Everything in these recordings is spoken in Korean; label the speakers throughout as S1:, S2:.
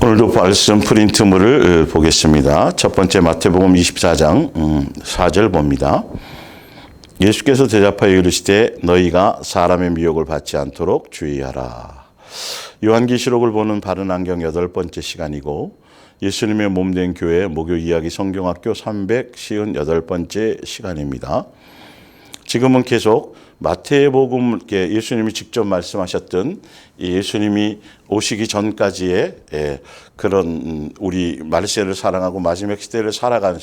S1: 오늘도 말씀 프린트물을 보겠습니다. 첫 번째 마태복음 24장 4절 봅니다. 예수께서 대답하여 이르시되 너희가 사람의 미혹을 받지 않도록 주의하라. 요한계시록을 보는 바른 안경 8번째 시간이고 예수님의 몸된 교회 목요 이야기 성경학교 358번째 시간입니다. 지금은 계속 마태복음 예수님이 직접 말씀하셨던 예수님이 오시기 전까지의 그런 우리 말세를 사랑하고 마지막 시대를 살아가는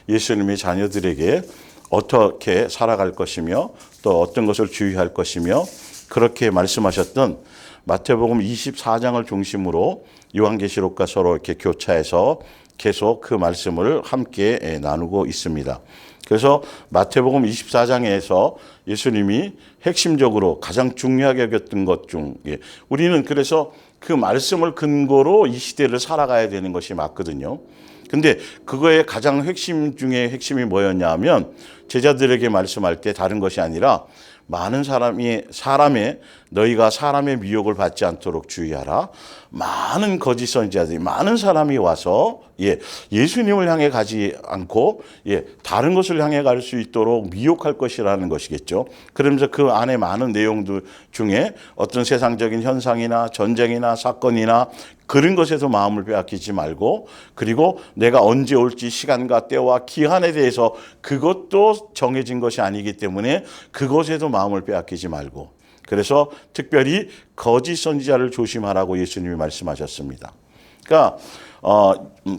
S1: 예수님의 자녀들에게 어떻게 살아갈 것이며 또 어떤 것을 주의할 것이며 그렇게 말씀하셨던 마태복음 24장을 중심으로 요한계시록과 서로 이렇게 교차해서 계속 그 말씀을 함께 나누고 있습니다. 그래서 마태복음 24장에서 예수님이 핵심적으로 가장 중요하게 여겼던 것 중 우리는 그래서 그 말씀을 근거로 이 시대를 살아가야 되는 것이 맞거든요. 근데 그거의 가장 핵심 중에 핵심이 뭐였냐 하면 제자들에게 말씀할 때 다른 것이 아니라 많은 사람의 너희가 사람의 미혹을 받지 않도록 주의하라. 많은 거짓 선지자들이 많은 사람이 와서 예수님을 향해 가지 않고 다른 것을 향해 갈 수 있도록 미혹할 것이라는 것이겠죠. 그러면서 그 안에 많은 내용들 중에 어떤 세상적인 현상이나 전쟁이나 사건이나 그런 것에서 마음을 빼앗기지 말고 그리고 내가 언제 올지 시간과 때와 기한에 대해서 그것도 정해진 것이 아니기 때문에 그것에도 마음을 빼앗기지 말고 그래서 특별히 거짓 선지자를 조심하라고 예수님이 말씀하셨습니다. 그러니까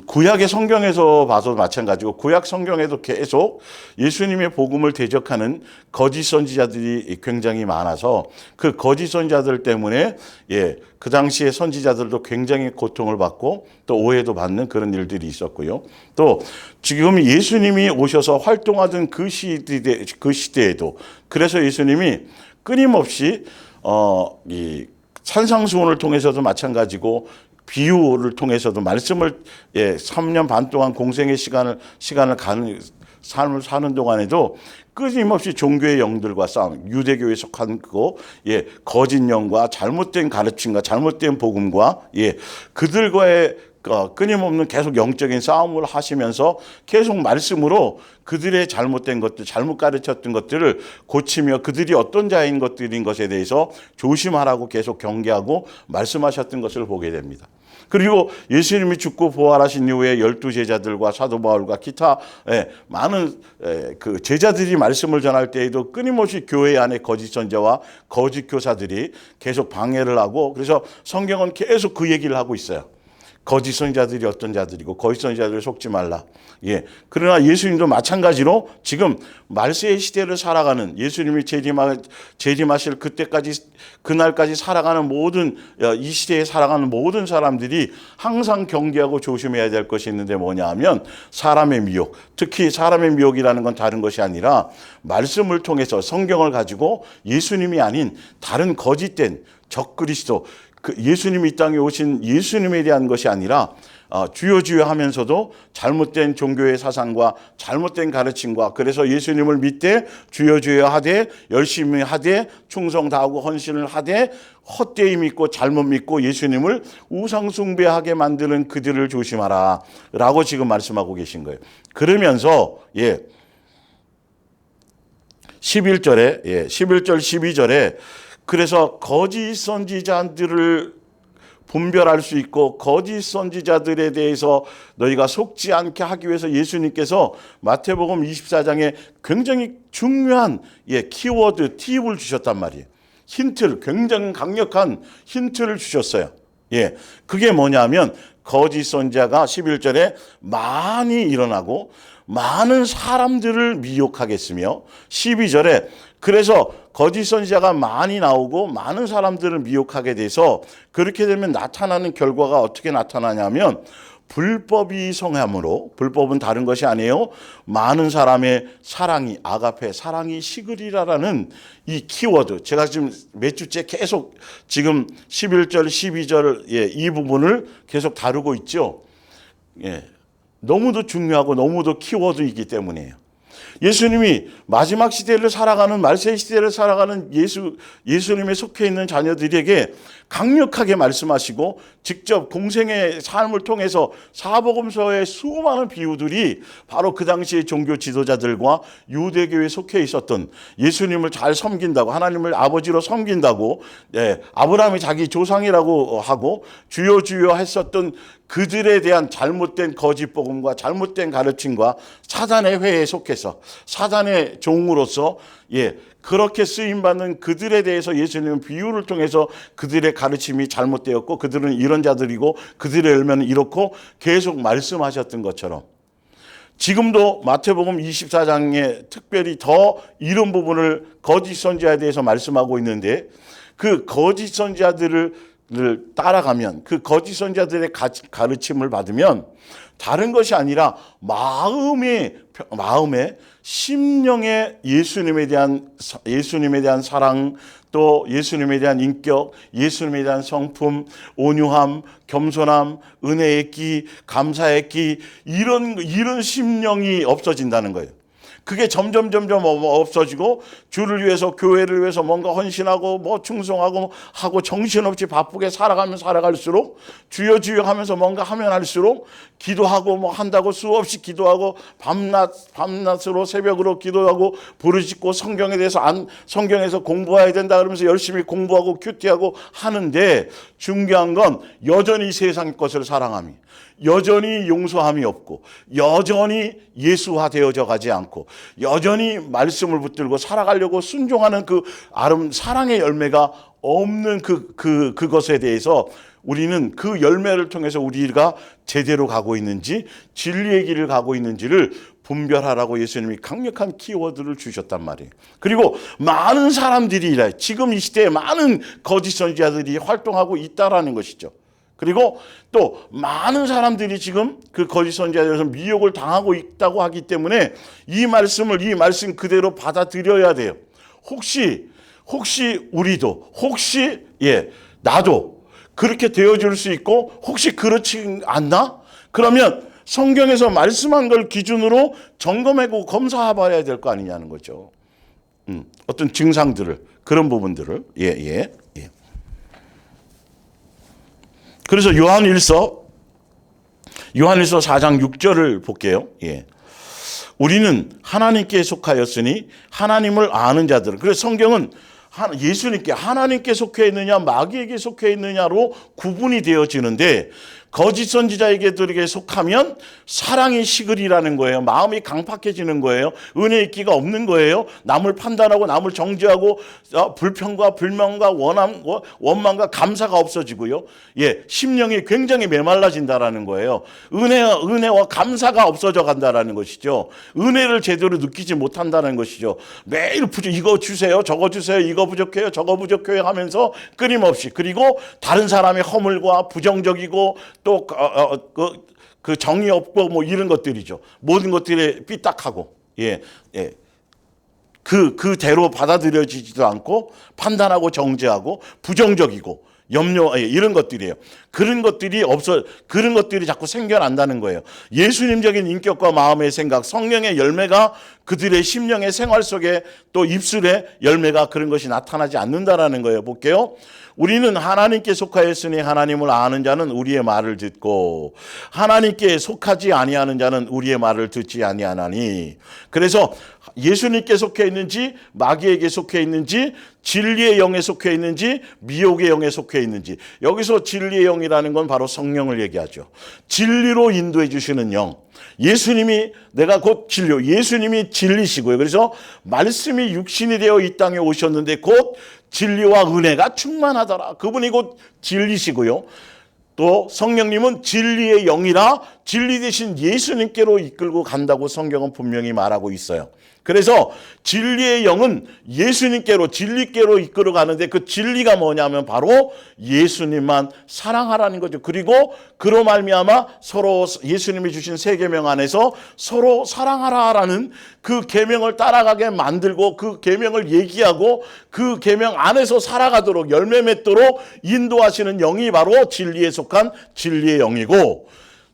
S1: 구약의 성경에서 봐도 마찬가지고 구약 성경에도 계속 예수님의 복음을 대적하는 거짓 선지자들이 굉장히 많아서 그 거짓 선지자들 때문에 그 당시에 선지자들도 굉장히 고통을 받고 또 오해도 받는 그런 일들이 있었고요. 또 지금 예수님이 오셔서 활동하던 그 시대에도 그래서 예수님이 끊임없이 이 산상수훈을 통해서도 마찬가지고 비유를 통해서도 말씀을 3년 반 동안 공생의 시간을 가는 삶을 사는 동안에도 끊임없이 종교의 영들과 싸움, 유대교에 속한 그거, 거짓 영과 잘못된 가르침과 잘못된 복음과 그들과의 끊임없는 계속 영적인 싸움을 하시면서 계속 말씀으로 그들의 잘못된 것들, 잘못 가르쳤던 것들을 고치며 그들이 어떤 자인 것들인 것에 대해서 조심하라고 계속 경계하고 말씀하셨던 것을 보게 됩니다. 그리고 예수님이 죽고 부활하신 이후에 12제자들과 사도 바울과 기타 많은 그 제자들이 말씀을 전할 때에도 끊임없이 교회 안에 거짓 선지자와 거짓 교사들이 계속 방해를 하고 그래서 성경은 계속 그 얘기를 하고 있어요. 거짓 선지자들이 어떤 자들이고 거짓 선지자들을 속지 말라. 그러나 예수님도 마찬가지로 지금 말세의 시대를 살아가는 예수님이 재림하실 그날까지 살아가는 모든 이 시대에 살아가는 모든 사람들이 항상 경계하고 조심해야 될 것이 있는데 뭐냐 하면 사람의 미혹, 특히 사람의 미혹이라는 건 다른 것이 아니라 말씀을 통해서 성경을 가지고 예수님이 아닌 다른 거짓된 적그리스도 예수님이 이 땅에 오신 예수님에 대한 것이 아니라 주여 주여 하면서도 잘못된 종교의 사상과 잘못된 가르침과 그래서 예수님을 믿되 주여 주여 하되 열심히 하되 충성 다하고 헌신을 하되 헛되이 믿고 잘못 믿고 예수님을 우상 숭배하게 만드는 그들을 조심하라 라고 지금 말씀하고 계신 거예요. 그러면서 11절 12절에 그래서 거짓 선지자들을 분별할 수 있고 거짓 선지자들에 대해서 너희가 속지 않게 하기 위해서 예수님께서 마태복음 24장에 굉장히 중요한 키워드, 팁을 주셨단 말이에요. 힌트를 굉장히 강력한 힌트를 주셨어요. 그게 뭐냐면 거짓 선지자가 11절에 많이 일어나고 많은 사람들을 미혹하겠으며 12절에 그래서 거짓 선지자가 많이 나오고 많은 사람들을 미혹하게 돼서 그렇게 되면 나타나는 결과가 어떻게 나타나냐면 불법이 성함으로 불법은 다른 것이 아니에요. 많은 사람의 사랑이 아가페 사랑이 식으리라라는 이 키워드 제가 지금 몇 주째 계속 지금 11절 12절 이 부분을 계속 다루고 있죠. 너무도 중요하고 너무도 키워드이기 때문이에요. 예수님이 마지막 시대를 살아가는 말세 시대를 살아가는 예수님에 속해 있는 자녀들에게 강력하게 말씀하시고 직접 공생의 삶을 통해서 사복음서의 수많은 비유들이 바로 그 당시의 종교 지도자들과 유대교에 속해 있었던 예수님을 잘 섬긴다고, 하나님을 아버지로 섬긴다고, 아브라함이 자기 조상이라고 하고 주여 주여 했었던 그들에 대한 잘못된 거짓 복음과 잘못된 가르침과 사단의 회에 속해서 사단의 종으로서 그렇게 쓰임받는 그들에 대해서 예수님은 비유를 통해서 그들의 가르침이 잘못되었고 그들은 이런 자들이고 그들의 열매는 이렇고 계속 말씀하셨던 것처럼 지금도 마태복음 24장에 특별히 더 이런 부분을 거짓 선지자에 대해서 말씀하고 있는데 그 거짓 선지자들을 따라가면 그 거짓 선지자들의 가르침을 받으면 다른 것이 아니라 마음에 심령에 예수님에 대한 사랑, 또 예수님에 대한 인격, 예수님에 대한 성품, 온유함, 겸손함, 은혜의 끼, 감사의 끼, 이런 심령이 없어진다는 거예요. 그게 점점 없어지고 주를 위해서 교회를 위해서 뭔가 헌신하고 충성하고 하고 정신없이 바쁘게 살아가면 살아갈수록 주여 주여 하면서 뭔가 하면 할수록 기도하고 한다고 수없이 기도하고 밤낮으로 새벽으로 기도하고 부르짖고 성경에 대해서 성경에서 공부해야 된다 그러면서 열심히 공부하고 큐티하고 하는데 중요한 건 여전히 세상 것을 사랑함이, 여전히 용서함이 없고 여전히 예수화되어져 가지 않고 여전히 말씀을 붙들고 살아가려고 순종하는 그 사랑의 열매가 없는 그것에 대해서 우리는 그 열매를 통해서 우리가 제대로 가고 있는지 진리의 길을 가고 있는지를 분별하라고 예수님이 강력한 키워드를 주셨단 말이에요. 그리고 많은 사람들이 지금 이 시대에 많은 거짓 선지자들이 활동하고 있다라는 것이죠. 그리고 또 많은 사람들이 지금 그 거짓 선지자들에서 미혹을 당하고 있다고 하기 때문에 이 말씀 그대로 받아들여야 돼요. 혹시 우리도 나도 그렇게 되어줄 수 있고 혹시 그렇지 않나? 그러면 성경에서 말씀한 걸 기준으로 점검하고 검사해봐야 될 거 아니냐는 거죠. 어떤 증상들을, 그런 부분들을. 그래서 요한일서 4장 6절을 볼게요. 우리는 하나님께 속하였으니 하나님을 아는 자들. 그래서 성경은 예수님께, 하나님께 속해 있느냐 마귀에게 속해 있느냐로 구분이 되어지는데 거짓 선지자에게 속하면 사랑이 식으리라는 거예요. 마음이 강팍해지는 거예요. 은혜의 끼가 없는 거예요. 남을 판단하고 남을 정죄하고 불평과 불명과 원망과 감사가 없어지고요. 심령이 굉장히 메말라진다라는 거예요. 은혜와 감사가 없어져 간다라는 것이죠. 은혜를 제대로 느끼지 못한다는 것이죠. 매일 이거 주세요, 저거 주세요, 이거 부족해요, 저거 부족해요 하면서 끊임없이, 그리고 다른 사람의 허물과 부정적이고 또 그 정이 없고 이런 것들이죠. 모든 것들이 삐딱하고 그대로 받아들여지지도 않고 판단하고 정죄하고 부정적이고 염려 이런 것들이에요. 그런 것들이 자꾸 생겨난다는 거예요. 예수님적인 인격과 마음의 생각, 성령의 열매가 그들의 심령의 생활 속에 또 입술에 열매가 그런 것이 나타나지 않는다라는 거예요. 볼게요. 우리는 하나님께 속하였으니 하나님을 아는 자는 우리의 말을 듣고 하나님께 속하지 아니하는 자는 우리의 말을 듣지 아니하나니. 그래서 예수님께 속해 있는지 마귀에게 속해 있는지 진리의 영에 속해 있는지 미혹의 영에 속해 있는지, 여기서 진리의 영이라는 건 바로 성령을 얘기하죠. 진리로 인도해 주시는 영, 예수님이 내가 곧 진리, 예수님이 진리시고요. 그래서 말씀이 육신이 되어 이 땅에 오셨는데 곧 진리와 은혜가 충만하더라. 그분이 곧 진리시고요. 또 성령님은 진리의 영이라 진리 대신 예수님께로 이끌고 간다고 성경은 분명히 말하고 있어요. 그래서 진리의 영은 예수님께로, 진리께로 이끌어 가는데 그 진리가 뭐냐면 바로 예수님만 사랑하라는 거죠. 그리고 그로 말미암아 서로 예수님이 주신 세 계명 안에서 서로 사랑하라라는 그 계명을 따라가게 만들고 그 계명을 얘기하고 그 계명 안에서 살아가도록 열매 맺도록 인도하시는 영이 바로 진리에 속한 진리의 영이고,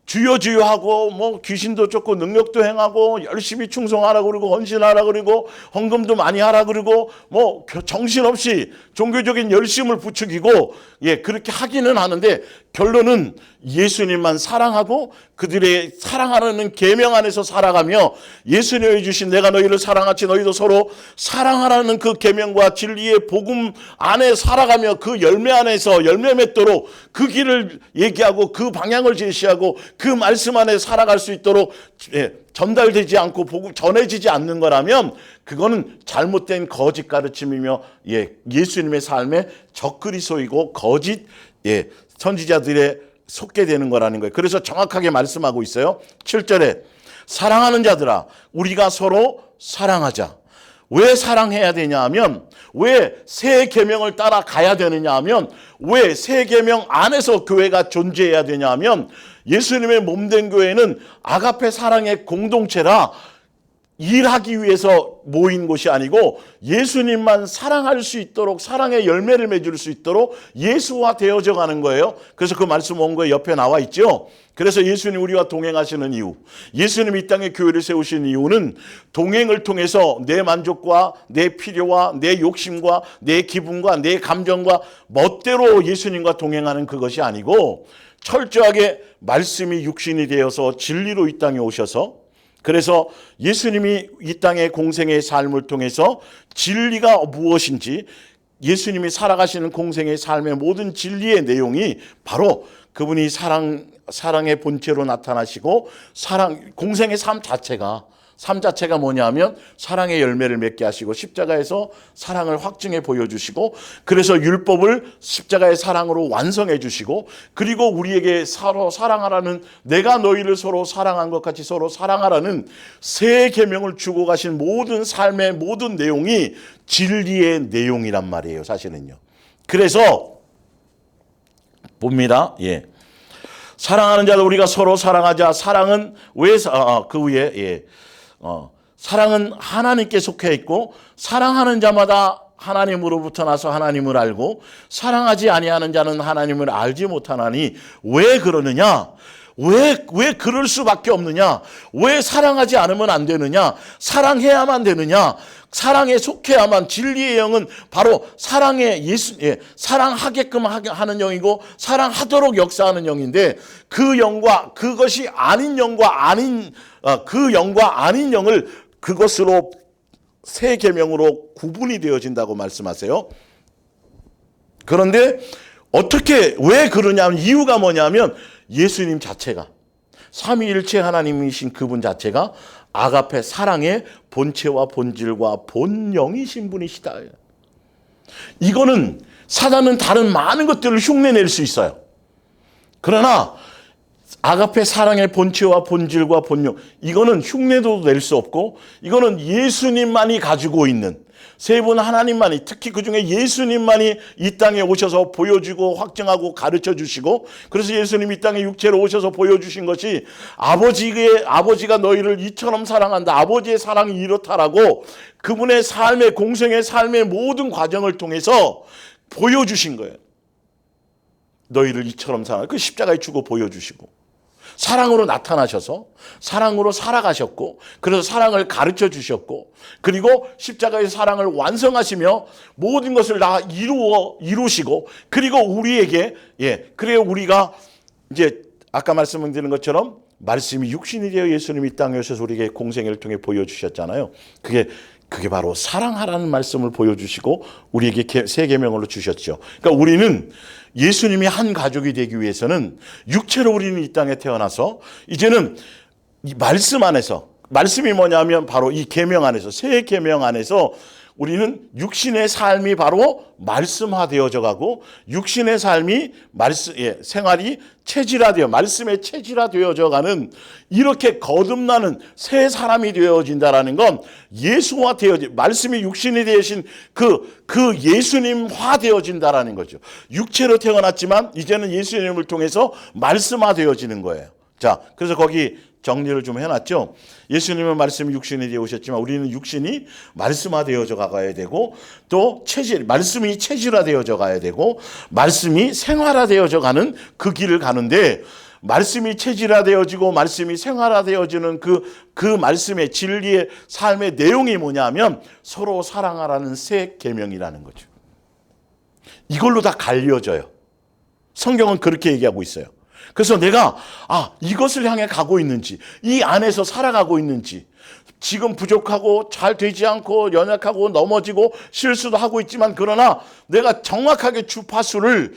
S1: 주여 주여 하고 뭐 귀신도 쫓고 능력도 행하고 열심히 충성하라 그러고 헌신하라 그러고 헌금도 많이 하라 그러고 뭐 정신없이 종교적인 열심을 부추기고 그렇게 하기는 하는데 결론은 예수님만 사랑하고 그들의 사랑하라는 계명 안에서 살아가며 예수님이 주신 내가 너희를 사랑하지 너희도 서로 사랑하라는 그 계명과 진리의 복음 안에 살아가며 그 열매 안에서 열매 맺도록 그 길을 얘기하고 그 방향을 제시하고 그 말씀 안에 살아갈 수 있도록 전달되지 않고 복음 전해지지 않는 거라면 그거는 잘못된 거짓 가르침이며 예수님의 삶의 적그리스도이고 거짓 선지자들의 속게 되는 거라는 거예요. 그래서 정확하게 말씀하고 있어요. 7절에 사랑하는 자들아 우리가 서로 사랑하자. 왜 사랑해야 되냐 하면 왜 새 계명을 따라가야 되느냐 하면 왜 새 계명 안에서 교회가 존재해야 되냐 하면 예수님의 몸된 교회는 아가페 사랑의 공동체라 일하기 위해서 모인 곳이 아니고 예수님만 사랑할 수 있도록 사랑의 열매를 맺을 수 있도록 예수와 되어져 가는 거예요. 그래서 그 말씀 온 거에 옆에 나와 있죠. 그래서 예수님 우리와 동행하시는 이유, 예수님 이 땅에 교회를 세우신 이유는 동행을 통해서 내 만족과 내 필요와 내 욕심과 내 기분과 내 감정과 멋대로 예수님과 동행하는 그것이 아니고 철저하게 말씀이 육신이 되어서 진리로 이 땅에 오셔서 그래서 예수님이 이 땅의 공생의 삶을 통해서 진리가 무엇인지 예수님이 살아가시는 공생의 삶의 모든 진리의 내용이 바로 그분이 사랑의 본체로 나타나시고 공생의 삶 자체가 뭐냐면 사랑의 열매를 맺게 하시고 십자가에서 사랑을 확증해 보여주시고 그래서 율법을 십자가의 사랑으로 완성해 주시고 그리고 우리에게 서로 사랑하라는 내가 너희를 서로 사랑한 것 같이 서로 사랑하라는 새 계명을 주고 가신 모든 삶의 모든 내용이 진리의 내용이란 말이에요. 사실은요. 그래서 봅니다. 사랑하는 자들 우리가 서로 사랑하자. 사랑은 그 위에 사랑은 하나님께 속해 있고 사랑하는 자마다 하나님으로부터 나서 하나님을 알고 사랑하지 아니하는 자는 하나님을 알지 못하나니 왜 그러느냐? 왜 그럴 수밖에 없느냐? 왜 사랑하지 않으면 안 되느냐? 사랑해야만 되느냐? 사랑에 속해야만 진리의 영은 바로 사랑하게끔 하는 영이고 사랑하도록 역사하는 영인데 그 영과 그것이 아닌 영과 그 영과 아닌 영을 그것으로 새 계명으로 구분이 되어진다고 말씀하세요. 그런데 왜 그러냐면 이유가 뭐냐면 예수님 자체가 삼위일체 하나님이신 그분 자체가 아가페 사랑의 본체와 본질과 본영이신 분이시다. 이거는 사단은 다른 많은 것들을 흉내낼 수 있어요. 그러나 아가페 사랑의 본체와 본질과 본영 이거는 흉내도 낼 수 없고 이거는 예수님만이 가지고 있는 세 분 하나님만이 특히 그중에 예수님만이 이 땅에 오셔서 보여주고 확증하고 가르쳐 주시고 그래서 예수님이 이 땅에 육체로 오셔서 보여주신 것이 아버지가 너희를 이처럼 사랑한다. 아버지의 사랑이 이렇다라고 그분의 삶의 공생의 삶의 모든 과정을 통해서 보여주신 거예요. 너희를 이처럼 사랑한다. 그 십자가에 주고 보여주시고 사랑으로 나타나셔서 사랑으로 살아가셨고 그래서 사랑을 가르쳐 주셨고 그리고 십자가의 사랑을 완성하시며 모든 것을 다 이루시고 그리고 우리에게 그래야 우리가 이제 아까 말씀드린 것처럼 말씀이 육신이 되어 예수님이 이 땅에 오셔서 우리에게 공생애를 통해 보여주셨잖아요. 그게 바로 사랑하라는 말씀을 보여주시고 우리에게 새 계명으로 주셨죠. 그러니까 우리는 예수님이 한 가족이 되기 위해서는 육체로 우리는 이 땅에 태어나서 이제는 이 말씀 안에서 말씀이 뭐냐면 바로 이 계명 안에서 새 계명 안에서 우리는 육신의 삶이 바로 말씀화되어져 가고 육신의 삶이 생활이 체질화되어 말씀의 체질화되어져 가는 이렇게 거듭나는 새 사람이 되어진다라는 건 예수화 되어진 말씀이 육신이 되신 그 예수님화 되어진다라는 거죠. 육체로 태어났지만 이제는 예수님을 통해서 말씀화되어지는 거예요. 자, 그래서 거기 정리를 좀 해놨죠. 예수님은 말씀이 육신이 되어 오셨지만 우리는 육신이 말씀화되어져 가야 되고 또 말씀이 체질화되어져 가야 되고 말씀이 생활화되어져 가는 그 길을 가는데 말씀이 체질화되어지고 말씀이 생활화되어지는 그 말씀의 진리의 삶의 내용이 뭐냐면 서로 사랑하라는 새 계명이라는 거죠. 이걸로 다 갈려져요. 성경은 그렇게 얘기하고 있어요. 그래서 내가 이것을 향해 가고 있는지, 이 안에서 살아가고 있는지, 지금 부족하고 잘 되지 않고 연약하고 넘어지고 실수도 하고 있지만 그러나 내가 정확하게 주파수를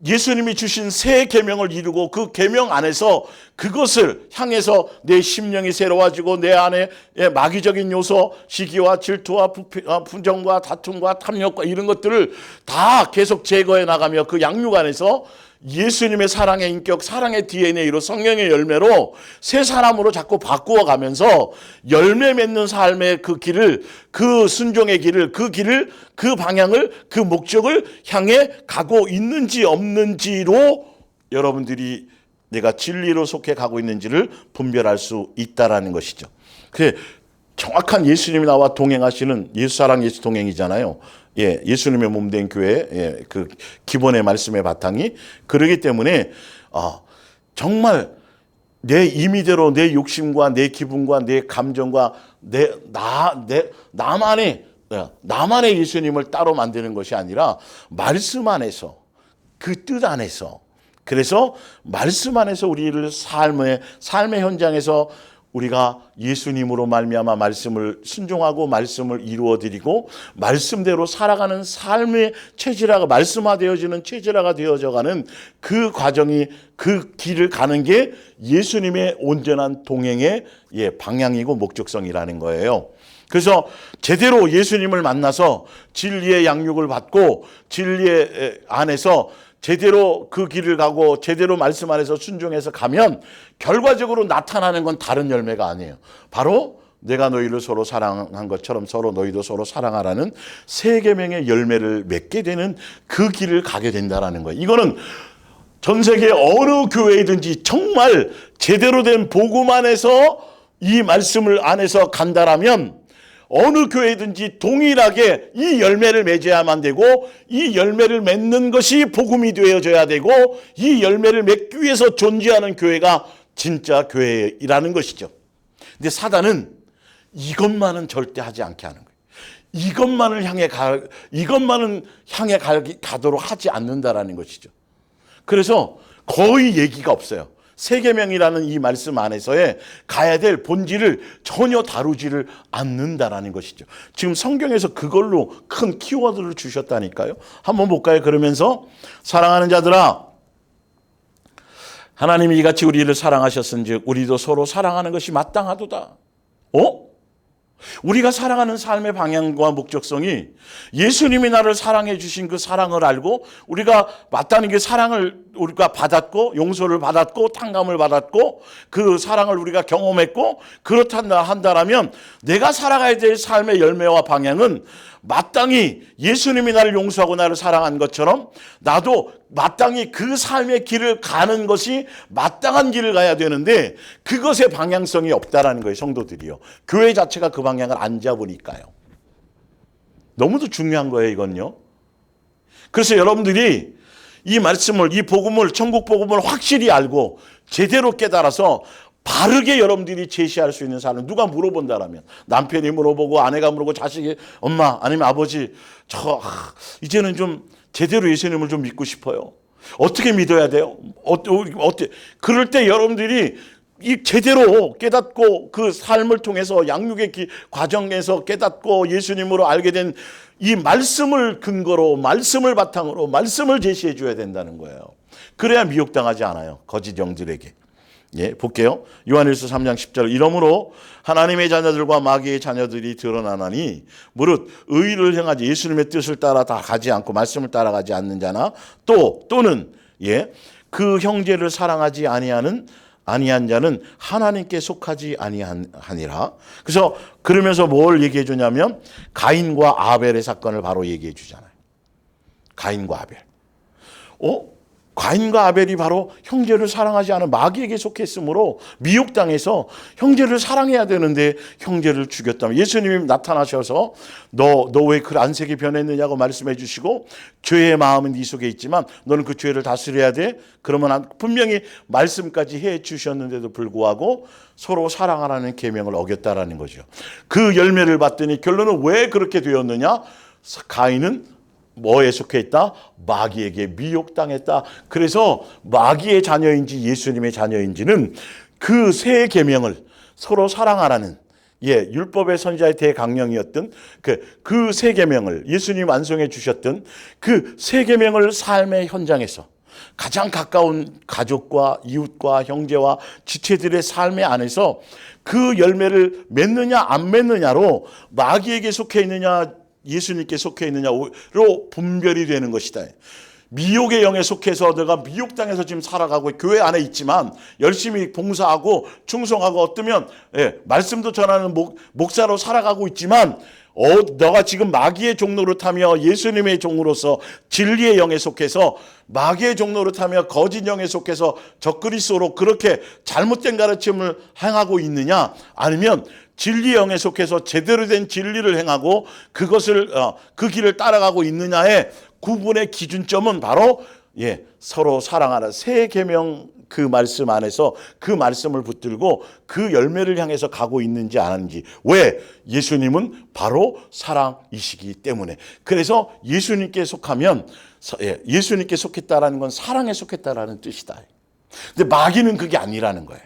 S1: 예수님이 주신 새 계명을 이루고 그 계명 안에서 그것을 향해서 내 심령이 새로워지고 내 안에 마귀적인 요소, 시기와 질투와 분정과 다툼과 탐욕과 이런 것들을 다 계속 제거해 나가며 그 양육 안에서 예수님의 사랑의 인격, 사랑의 DNA로 성령의 열매로 새 사람으로 자꾸 바꾸어 가면서 열매 맺는 삶의 그 길을, 그 순종의 길을, 그 방향을, 그 목적을 향해 가고 있는지 없는지로 여러분들이 내가 진리로 속해 가고 있는지를 분별할 수 있다라는 것이죠. 그래, 정확한 예수님이 나와 동행하시는 예수 사랑 예수 동행이잖아요. 예수님의 몸된 교회, 그 기본의 말씀의 바탕이 그러기 때문에 정말 내 임의대로 내 욕심과 내 기분과 내 감정과 나만의 예수님을 따로 만드는 것이 아니라 말씀 안에서 그 뜻 안에서, 그래서 말씀 안에서 우리를 삶의 현장에서 우리가 예수님으로 말미암아 말씀을 순종하고 말씀을 이루어드리고 말씀대로 살아가는 삶의 체질화가 말씀화되어지는 체질화가 되어져가는 그 과정이, 그 길을 가는 게 예수님의 온전한 동행의 방향이고 목적성이라는 거예요. 그래서 제대로 예수님을 만나서 진리의 양육을 받고 진리의 안에서 제대로 그 길을 가고 제대로 말씀 안에서 순종해서 가면 결과적으로 나타나는 건 다른 열매가 아니에요. 바로 내가 너희를 서로 사랑한 것처럼 서로 너희도 서로 사랑하라는 새 계명의 열매를 맺게 되는 그 길을 가게 된다라는 거예요. 이거는 전 세계 어느 교회이든지 정말 제대로 된 복음 안에서 이 말씀을 안에서 간다라면 어느 교회든지 동일하게 이 열매를 맺어야만 되고 이 열매를 맺는 것이 복음이 되어져야 되고 이 열매를 맺기 위해서 존재하는 교회가 진짜 교회이라는 것이죠. 근데 사단은 이것만은 절대 하지 않게 하는 거예요. 이것만은 향해 가도록 하지 않는다라는 것이죠. 그래서 거의 얘기가 없어요. 새 계명이라는 이 말씀 안에서의 가야 될 본질을 전혀 다루지를 않는다라는 것이죠. 지금 성경에서 그걸로 큰 키워드를 주셨다니까요. 한번 볼까요? 그러면서 사랑하는 자들아, 하나님이 이같이 우리를 사랑하셨은즉 우리도 서로 사랑하는 것이 마땅하도다. 우리가 살아가는 삶의 방향과 목적성이 예수님이 나를 사랑해 주신 그 사랑을 알고 우리가 마땅히 그 사랑을 우리가 받았고 용서를 받았고 탕감을 받았고 그 사랑을 우리가 경험했고 그렇다 한다라면 내가 살아가야 될 삶의 열매와 방향은 마땅히 예수님이 나를 용서하고 나를 사랑한 것처럼 나도 마땅히 그 삶의 길을 가는 것이 마땅한 길을 가야 되는데 그것의 방향성이 없다라는 거예요. 성도들이요. 교회 자체가 그 방향을 안 잡으니까요. 너무도 중요한 거예요. 이건요. 그래서 여러분들이 이 말씀을, 이 복음을, 천국 복음을 확실히 알고 제대로 깨달아서 바르게 여러분들이 제시할 수 있는 사람, 누가 물어본다라면 남편이 물어보고 아내가 물어보고 자식이 엄마 아니면 아버지 이제는 좀 제대로 예수님을 좀 믿고 싶어요. 어떻게 믿어야 돼요? 어떻게? 그럴 때 여러분들이 이 제대로 깨닫고 그 삶을 통해서 양육의 과정에서 깨닫고 예수님으로 알게 된 이 말씀을 근거로 말씀을 바탕으로 말씀을 제시해 줘야 된다는 거예요. 그래야 미혹당하지 않아요. 거짓 영들에게. 볼게요. 요한일서 3장 10절. 이러므로 하나님의 자녀들과 마귀의 자녀들이 드러나나니 무릇 의를 행하지 예수님의 뜻을 따라 다 가지 않고 말씀을 따라가지 않는 자나 또는 그 형제를 사랑하지 아니한 자는 하나님께 속하지 아니하니라. 그래서 그러면서 뭘 얘기해 주냐면 가인과 아벨의 사건을 바로 얘기해 주잖아요. 가인과 아벨. 가인과 아벨이 바로 형제를 사랑하지 않은 마귀에게 속했으므로 미혹당해서 형제를 사랑해야 되는데 형제를 죽였다면 예수님이 나타나셔서 너 왜 그 안색이 변했느냐고 말씀해 주시고 죄의 마음은 네 속에 있지만 너는 그 죄를 다스려야 돼. 그러면 분명히 말씀까지 해 주셨는데도 불구하고 서로 사랑하라는 계명을 어겼다라는 거죠. 그 열매를 봤더니 결론은 왜 그렇게 되었느냐? 가인은 뭐에 속해 있다? 마귀에게 미혹당했다. 그래서 마귀의 자녀인지 예수님의 자녀인지는 그 세 계명을 서로 사랑하라는 율법의 선지자의 대강령이었던 그 세 계명을 예수님 완성해 주셨던 그 세 계명을 삶의 현장에서 가장 가까운 가족과 이웃과 형제와 지체들의 삶의 안에서 그 열매를 맺느냐 안 맺느냐로 마귀에게 속해 있느냐 예수님께 속해 있느냐로 분별이 되는 것이다. 미혹의 영에 속해서 내가 미혹당해서 지금 살아가고 교회 안에 있지만 열심히 봉사하고 충성하고 어떠면 말씀도 전하는 목사로 살아가고 있지만 너가 지금 마귀의 종로를 타며 예수님의 종으로서 진리의 영에 속해서 마귀의 종로를 타며 거짓 영에 속해서 적그리스도로 그렇게 잘못된 가르침을 행하고 있느냐 아니면 진리의 영에 속해서 제대로 된 진리를 행하고 그것을 그 길을 따라가고 있느냐의 구분의 기준점은 바로 서로 사랑하라 새 계명 그 말씀 안에서 그 말씀을 붙들고 그 열매를 향해서 가고 있는지 안 하는지. 왜? 예수님은 바로 사랑이시기 때문에. 그래서 예수님께 속하면 예수님께 속했다라는 건 사랑에 속했다라는 뜻이다. 근데 마귀는 그게 아니라는 거예요.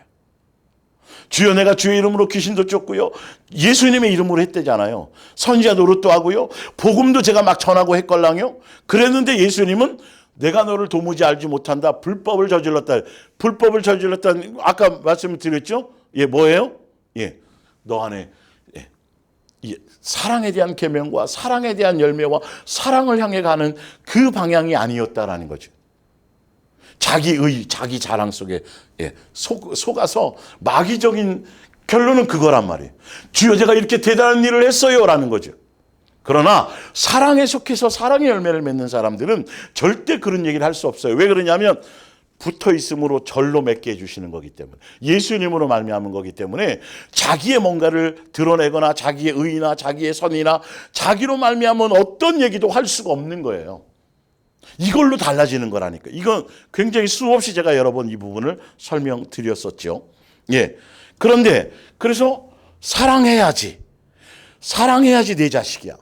S1: 주여 내가 주의 이름으로 귀신도 쫓고요. 예수님의 이름으로 했대잖아요. 선지자 노릇도 하고요. 복음도 제가 막 전하고 했걸랑요. 그랬는데 예수님은 내가 너를 도무지 알지 못한다. 불법을 저질렀다. 불법을 저질렀다는 아까 말씀을 드렸죠. 뭐예요? 너 안에 사랑에 대한 계명과 사랑에 대한 열매와 사랑을 향해 가는 그 방향이 아니었다라는 거죠. 자기의 자기 자랑 속에 속아서 마귀적인 결론은 그거란 말이에요. 주여 제가 이렇게 대단한 일을 했어요라는 거죠. 그러나 사랑에 속해서 사랑의 열매를 맺는 사람들은 절대 그런 얘기를 할 수 없어요. 왜 그러냐면 붙어 있음으로 절로 맺게 해주시는 거기 때문에 예수님으로 말미암은 거기 때문에 자기의 뭔가를 드러내거나 자기의 의나 자기의 선이나 자기로 말미암은 어떤 얘기도 할 수가 없는 거예요. 이걸로 달라지는 거라니까. 이건 굉장히 수없이 제가 여러 번 이 부분을 설명드렸었죠. 그런데 그래서 사랑해야지 내 자식이야.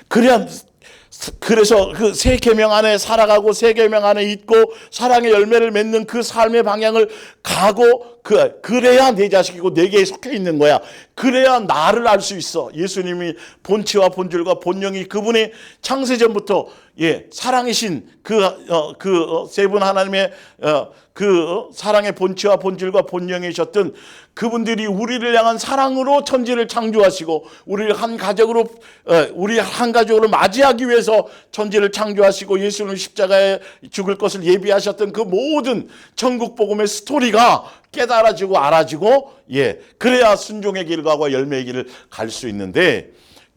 S1: 그래서 그 세 계명 안에 살아가고 세 계명 안에 있고 사랑의 열매를 맺는 그 삶의 방향을 가고 그래야 내 자식이고 내게 속해 있는 거야. 그래야 나를 알 수 있어. 예수님이 본체와 본질과 본영이 그분의 창세전부터 사랑이신 그 세 분 하나님의 그 사랑의 본체와 본질과 본영이셨던 그분들이 우리를 향한 사랑으로 천지를 창조하시고 우리 한 가족으로 맞이하기 위해서 천지를 창조하시고 예수는 십자가에 죽을 것을 예비하셨던 그 모든 천국 복음의 스토리가 깨달아지고 알아지고 그래야 순종의 길과 열매의 길을 갈 수 있는데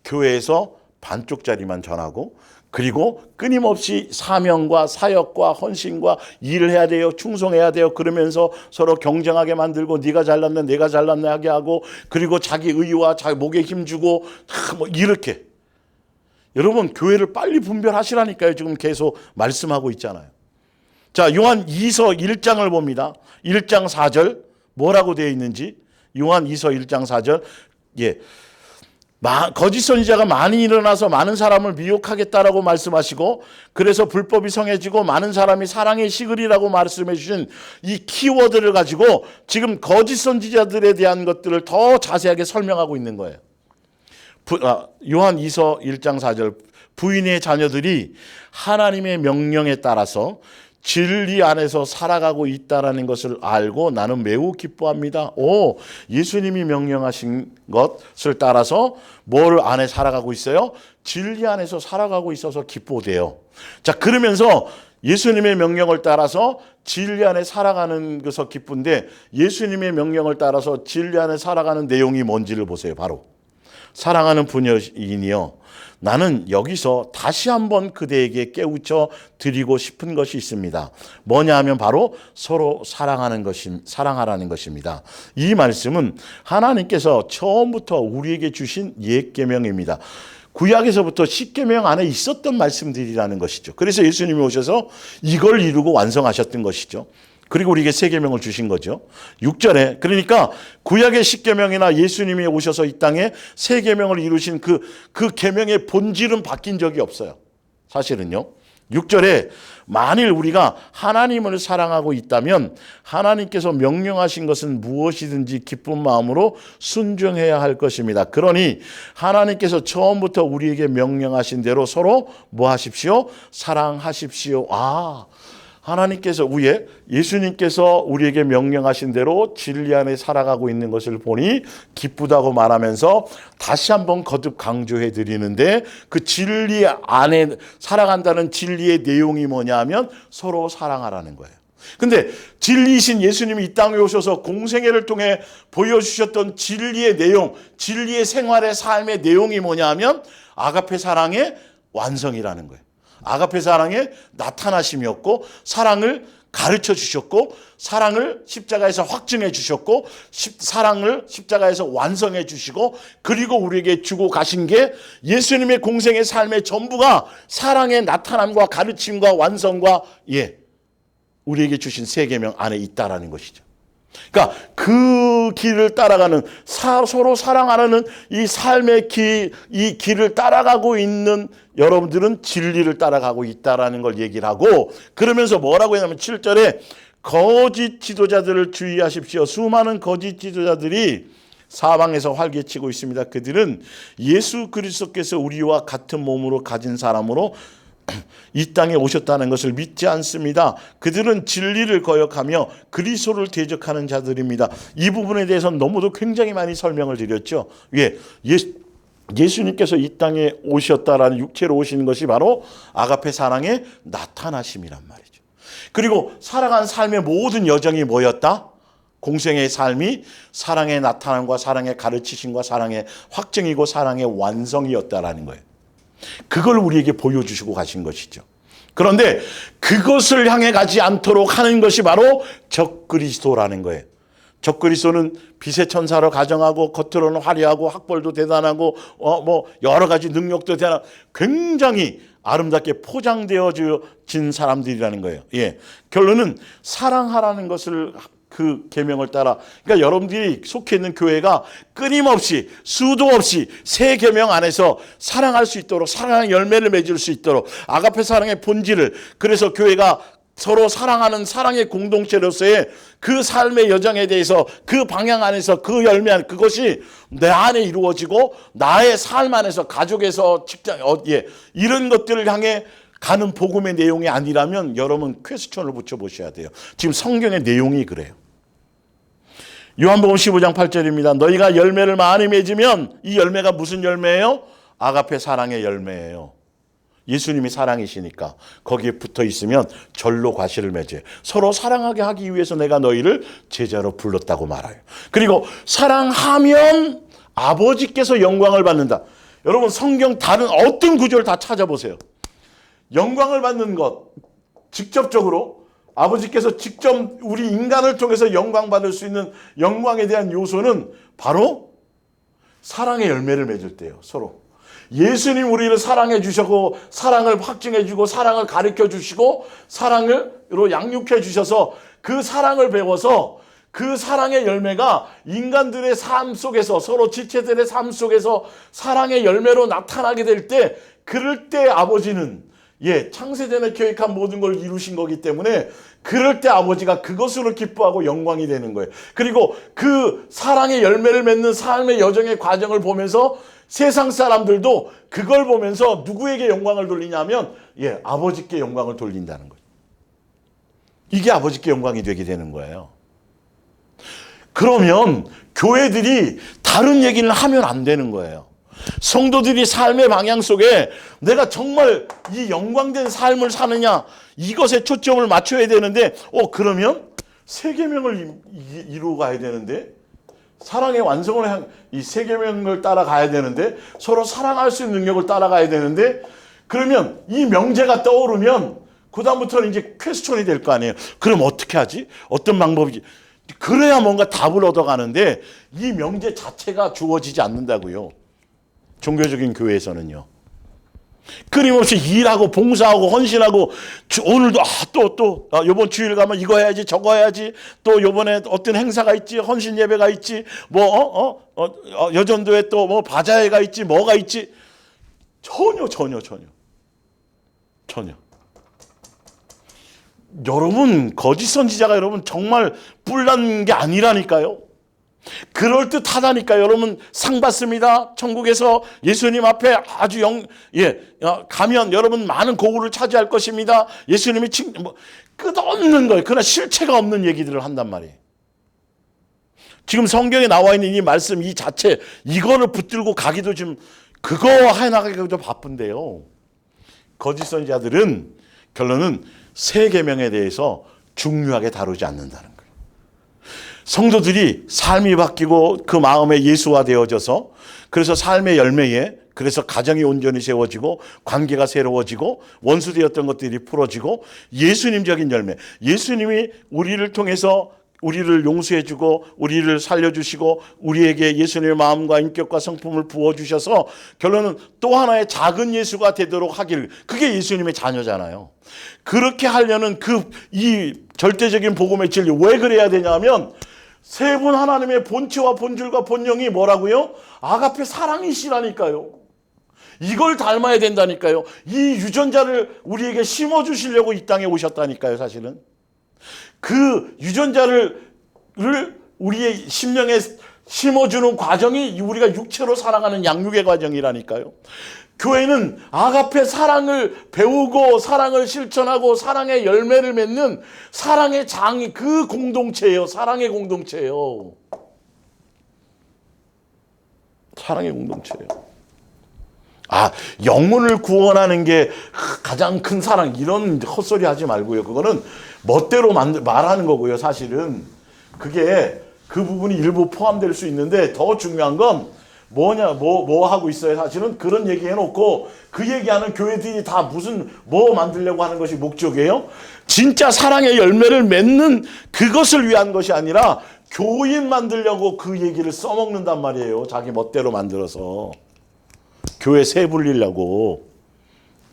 S1: 교회에서 반쪽짜리만 전하고 그리고 끊임없이 사명과 사역과 헌신과 일을 해야 돼요. 충성해야 돼요. 그러면서 서로 경쟁하게 만들고 네가 잘났네 내가 잘났네 하게 하고 그리고 자기 의와 자기 목에 힘주고 이렇게. 여러분 교회를 빨리 분별하시라니까요. 지금 계속 말씀하고 있잖아요. 자, 요한 2서 1장을 봅니다. 1장 4절 뭐라고 되어 있는지 요한 2서 1장 4절 거짓 선지자가 많이 일어나서 많은 사람을 미혹하겠다라고 말씀하시고 그래서 불법이 성해지고 많은 사람이 사랑의 식으리라고 말씀해 주신 이 키워드를 가지고 지금 거짓 선지자들에 대한 것들을 더 자세하게 설명하고 있는 거예요. 요한 2서 1장 4절 부인의 자녀들이 하나님의 명령에 따라서 진리 안에서 살아가고 있다라는 것을 알고 나는 매우 기뻐합니다. 예수님이 명령하신 것을 따라서 뭘 안에 살아가고 있어요? 진리 안에서 살아가고 있어서 기뻐돼요. 자, 그러면서 예수님의 명령을 따라서 진리 안에 살아가는 것서 기쁜데 예수님의 명령을 따라서 진리 안에 살아가는 내용이 뭔지를 보세요. 바로 사랑하는 부녀이니여, 나는 여기서 다시 한번 그대에게 깨우쳐 드리고 싶은 것이 있습니다. 뭐냐 하면 바로 서로 사랑하라는 것입니다. 이 말씀은 하나님께서 처음부터 우리에게 주신 옛 계명입니다. 구약에서부터 십계명 안에 있었던 말씀들이라는 것이죠. 그래서 예수님이 오셔서 이걸 이루고 완성하셨던 것이죠. 그리고 우리에게 새 계명을 주신 거죠. 6절에 그러니까 구약의 십계명이나 예수님이 오셔서 이 땅에 새 계명을 이루신 그 계명의 본질은 바뀐 적이 없어요. 사실은요. 6절에 만일 우리가 하나님을 사랑하고 있다면 하나님께서 명령하신 것은 무엇이든지 기쁜 마음으로 순종해야 할 것입니다. 그러니 하나님께서 처음부터 우리에게 명령하신 대로 서로 뭐 하십시오? 사랑하십시오. 하나님께서 위에 예수님께서 우리에게 명령하신 대로 진리 안에 살아가고 있는 것을 보니 기쁘다고 말하면서 다시 한번 거듭 강조해 드리는데, 그 진리 안에 살아간다는 진리의 내용이 뭐냐 하면 서로 사랑하라는 거예요. 근데 진리이신 예수님이 이 땅에 오셔서 공생애를 통해 보여주셨던 진리의 내용, 진리의 생활의 삶의 내용이 뭐냐 하면 아가페 사랑의 완성이라는 거예요. 아가페 사랑의 나타나심이었고, 사랑을 가르쳐 주셨고, 사랑을 십자가에서 확증해 주셨고, 사랑을 십자가에서 완성해 주시고, 그리고 우리에게 주고 가신 게 예수님의 공생의 삶의 전부가 사랑의 나타남과 가르침과 완성과 우리에게 주신 새 계명 안에 있다라는 것이죠. 그러니까 그 길을 따라가는, 서로 사랑하는 이 삶의 이 길을 따라가고 있는 여러분들은 진리를 따라가고 있다라는 걸 얘기를 하고, 그러면서 뭐라고 했냐면 7절에 거짓 지도자들을 주의하십시오. 수많은 거짓 지도자들이 사방에서 활개치고 있습니다. 그들은 예수 그리스도께서 우리와 같은 몸으로 가진 사람으로 이 땅에 오셨다는 것을 믿지 않습니다. 그들은 진리를 거역하며 그리스도를 대적하는 자들입니다. 이 부분에 대해서는 너무도 굉장히 많이 설명을 드렸죠. 예수님께서 이 땅에 오셨다라는, 육체로 오시는 것이 바로 아가페 사랑의 나타나심이란 말이죠. 그리고 살아간 삶의 모든 여정이 뭐였다? 공생의 삶이 사랑의 나타남과 사랑의 가르치심과 사랑의 확증이고 사랑의 완성이었다라는 거예요. 그걸 우리에게 보여주시고 가신 것이죠. 그런데 그것을 향해 가지 않도록 하는 것이 바로 적그리스도라는 거예요. 적그리스도는 빛의 천사로 가정하고 겉으로는 화려하고 학벌도 대단하고 여러 가지 능력도 대단하고 굉장히 아름답게 포장되어진 사람들이라는 거예요. 결론은 사랑하라는 것을, 그 계명을 따라, 그러니까 여러분들이 속해 있는 교회가 끊임없이 수도 없이 새 계명 안에서 사랑할 수 있도록, 사랑의 열매를 맺을 수 있도록, 아가페 사랑의 본질을, 그래서 교회가 서로 사랑하는 사랑의 공동체로서의 그 삶의 여정에 대해서, 그 방향 안에서 그 열매 안, 그것이 내 안에 이루어지고 나의 삶 안에서, 가족에서, 직장, 이런 것들을 향해 가는 복음의 내용이 아니라면 여러분 퀘스천을 붙여보셔야 돼요. 지금 성경의 내용이 그래요. 요한복음 15장 8절입니다. 너희가 열매를 많이 맺으면, 이 열매가 무슨 열매예요? 아가페 사랑의 열매예요. 예수님이 사랑이시니까 거기에 붙어 있으면 절로 과실을 맺어요. 서로 사랑하게 하기 위해서 내가 너희를 제자로 불렀다고 말해요. 그리고 사랑하면 아버지께서 영광을 받는다. 여러분 성경 다른 어떤 구절을 다 찾아보세요. 영광을 받는 것, 직접적으로 아버지께서 직접 우리 인간을 통해서 영광 받을 수 있는 영광에 대한 요소는 바로 사랑의 열매를 맺을 때예요. 서로 예수님 우리를 사랑해 주셨고, 사랑을 확증해 주고, 사랑을 가르쳐 주시고, 사랑으로 양육해 주셔서 그 사랑을 배워서 그 사랑의 열매가 인간들의 삶 속에서, 서로 지체들의 삶 속에서 사랑의 열매로 나타나게 될 때, 그럴 때 아버지는 창세전에 계획한 모든 걸 이루신 거기 때문에 그럴 때 아버지가 그것으로 기뻐하고 영광이 되는 거예요. 그리고 그 사랑의 열매를 맺는 삶의 여정의 과정을 보면서 세상 사람들도 그걸 보면서 누구에게 영광을 돌리냐면 아버지께 영광을 돌린다는 거예요. 이게 아버지께 영광이 되게 되는 거예요. 그러면 교회들이 다른 얘기를 하면 안 되는 거예요. 성도들이 삶의 방향 속에 내가 정말 이 영광된 삶을 사느냐, 이것에 초점을 맞춰야 되는데 그러면 새 계명을 이루어 가야 되는데, 사랑의 완성을 이 세 계명을 따라가야 되는데, 서로 사랑할 수 있는 능력을 따라가야 되는데, 그러면 이 명제가 떠오르면 그다음부터는 이제 퀘스천이 될 거 아니에요. 그럼 어떻게 하지? 어떤 방법이지? 그래야 뭔가 답을 얻어가는데 이 명제 자체가 주어지지 않는다고요. 종교적인 교회에서는요. 끊임없이 일하고 봉사하고 헌신하고, 오늘도 요번 주일 가면 이거 해야지 저거 해야지, 또 요번에 어떤 행사가 있지, 헌신 예배가 있지, 여전도에 또 뭐 바자회가 있지, 뭐가 있지. 전혀. 여러분, 거짓 선지자가 여러분 정말 뿔난 게 아니라니까요. 그럴듯하다니까요. 여러분, 상 받습니다. 천국에서 예수님 앞에 아주 가면 여러분 많은 고구를 차지할 것입니다. 예수님이 끝없는 거예요. 그러나 실체가 없는 얘기들을 한단 말이에요. 지금 성경에 나와 있는 이 말씀 이 자체, 이거를 붙들고 가기도 지금 그거 해나가기도 바쁜데요. 거짓 선지자들은 결론은 세 계명에 대해서 중요하게 다루지 않는다는 거예요. 성도들이 삶이 바뀌고 그 마음에 예수화되어져서, 그래서 삶의 열매에, 그래서 가정이 온전히 세워지고 관계가 새로워지고 원수되었던 것들이 풀어지고 예수님적인 열매, 예수님이 우리를 통해서 우리를 용서해주고 우리를 살려주시고 우리에게 예수님의 마음과 인격과 성품을 부어주셔서 결론은 또 하나의 작은 예수가 되도록 하길, 그게 예수님의 자녀잖아요. 그렇게 하려는 이 절대적인 복음의 진리, 왜 그래야 되냐면 세 분 하나님의 본체와 본질과 본영이 뭐라고요? 아가페 사랑이시라니까요. 이걸 닮아야 된다니까요. 이 유전자를 우리에게 심어주시려고 이 땅에 오셨다니까요. 사실은 그 유전자를 우리의 심령에 심어주는 과정이 우리가 육체로 살아가는 양육의 과정이라니까요. 교회는 아가페 사랑을 배우고 사랑을 실천하고 사랑의 열매를 맺는 사랑의 장이 그 공동체예요. 사랑의 공동체예요. 사랑의 공동체예요. 영혼을 구원하는 게 가장 큰 사랑, 이런 헛소리 하지 말고요. 그거는 멋대로 말하는 거고요. 사실은 그게 그 부분이 일부 포함될 수 있는데, 더 중요한 건 뭐 하고 있어요. 사실은 그런 얘기 해놓고 그 얘기하는 교회들이 다 무슨 뭐 만들려고 하는 것이 목적이에요? 진짜 사랑의 열매를 맺는 그것을 위한 것이 아니라 교인 만들려고 그 얘기를 써먹는단 말이에요. 자기 멋대로 만들어서 교회 새 불리려고.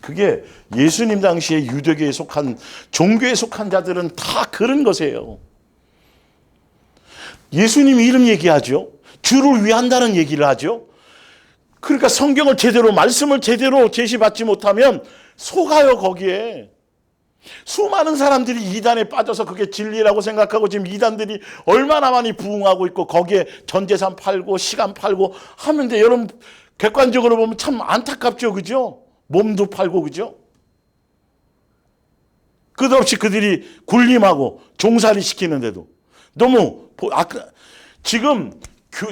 S1: 그게 예수님 당시에 유대교에 속한, 종교에 속한 자들은 다 그런 것이에요. 예수님 이름 얘기하죠. 주를 위한다는 얘기를 하죠. 그러니까 성경을 제대로, 말씀을 제대로 제시받지 못하면 속아요. 거기에 수많은 사람들이 이단에 빠져서 그게 진리라고 생각하고 지금 이단들이 얼마나 많이 부흥하고 있고 거기에 전 재산 팔고 시간 팔고 하는데, 여러분 객관적으로 보면 참 안타깝죠. 그죠? 몸도 팔고, 그죠? 끝없이 그들이 군림하고 종살이 시키는데도 너무 지금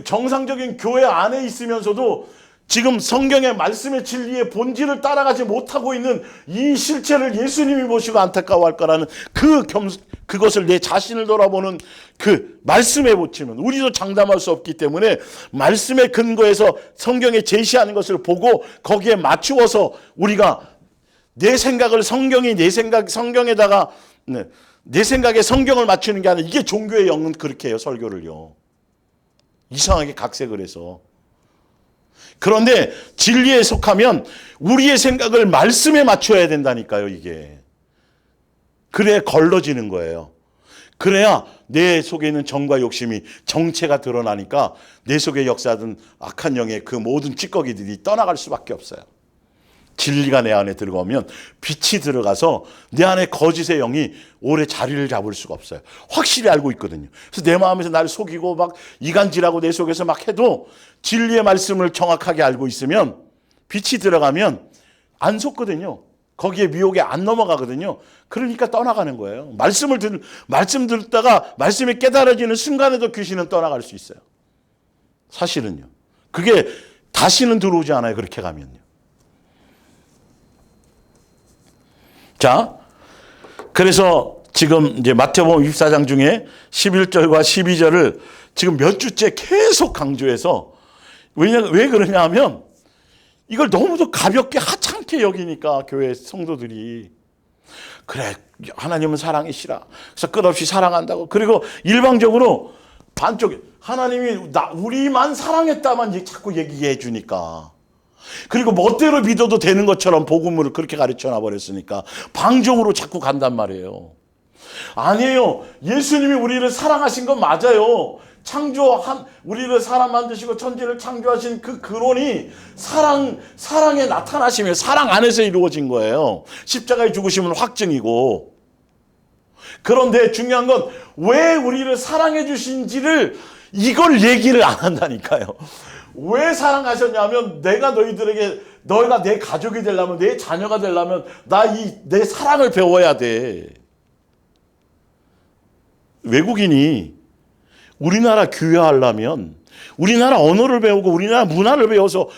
S1: 정상적인 교회 안에 있으면서도 지금 성경의 말씀의 진리의 본질을 따라가지 못하고 있는 이 실체를 예수님이 보시고 안타까워할 거라는 그것을 내 자신을 돌아보는 그 말씀에 붙이면, 우리도 장담할 수 없기 때문에 말씀의 근거에서 성경에 제시하는 것을 보고 거기에 맞추어서 우리가 내 생각을 성경에다가 내 생각에 성경을 맞추는 게 아니라, 이게 종교의 영은 그렇게 해요. 설교를요. 이상하게 각색을 해서. 그런데 진리에 속하면 우리의 생각을 말씀에 맞춰야 된다니까요. 이게. 그래야 걸러지는 거예요. 그래야 내 속에 있는 정과 욕심이, 정체가 드러나니까 내 속에 역사하던 악한 영의 그 모든 찌꺼기들이 떠나갈 수밖에 없어요. 진리가 내 안에 들어가면 빛이 들어가서 내 안에 거짓의 영이 오래 자리를 잡을 수가 없어요. 확실히 알고 있거든요. 그래서 내 마음에서 나를 속이고 막 이간질하고 내 속에서 막 해도 진리의 말씀을 정확하게 알고 있으면, 빛이 들어가면 안 속거든요. 거기에 미혹에 안 넘어가거든요. 그러니까 떠나가는 거예요. 말씀 듣다가 말씀이 깨달아지는 순간에도 귀신은 떠나갈 수 있어요. 사실은요. 그게 다시는 들어오지 않아요. 그렇게 가면요. 그래서 지금 이제 마태복음 24장 중에 11절과 12절을 지금 몇 주째 계속 강조해서 왜 그러냐 하면 이걸 너무도 가볍게 하찮게 여기니까 교회 성도들이 그래 하나님은 사랑이시라 그래서 끝없이 사랑한다고 그리고 일방적으로 반쪽에 하나님이 우리만 사랑했다만 자꾸 얘기해 주니까 그리고 멋대로 믿어도 되는 것처럼 복음을 그렇게 가르쳐 놔버렸으니까 방종으로 자꾸 간단 말이에요. 아니에요. 예수님이 우리를 사랑하신 건 맞아요. 우리를 사람 만드시고 천지를 창조하신 그 근원이 사랑에 나타나시며 사랑 안에서 이루어진 거예요. 십자가에 죽으심은 확증이고. 그런데 중요한 건 왜 우리를 사랑해 주신지를 이걸 얘기를 안 한다니까요. 왜 사랑하셨냐면 너희가 내 가족이 되려면 내 자녀가 되려면 내 사랑을 배워야 돼. 외국인이 우리나라 교회하려면 우리나라 언어를 배우고 우리나라 문화를 배워서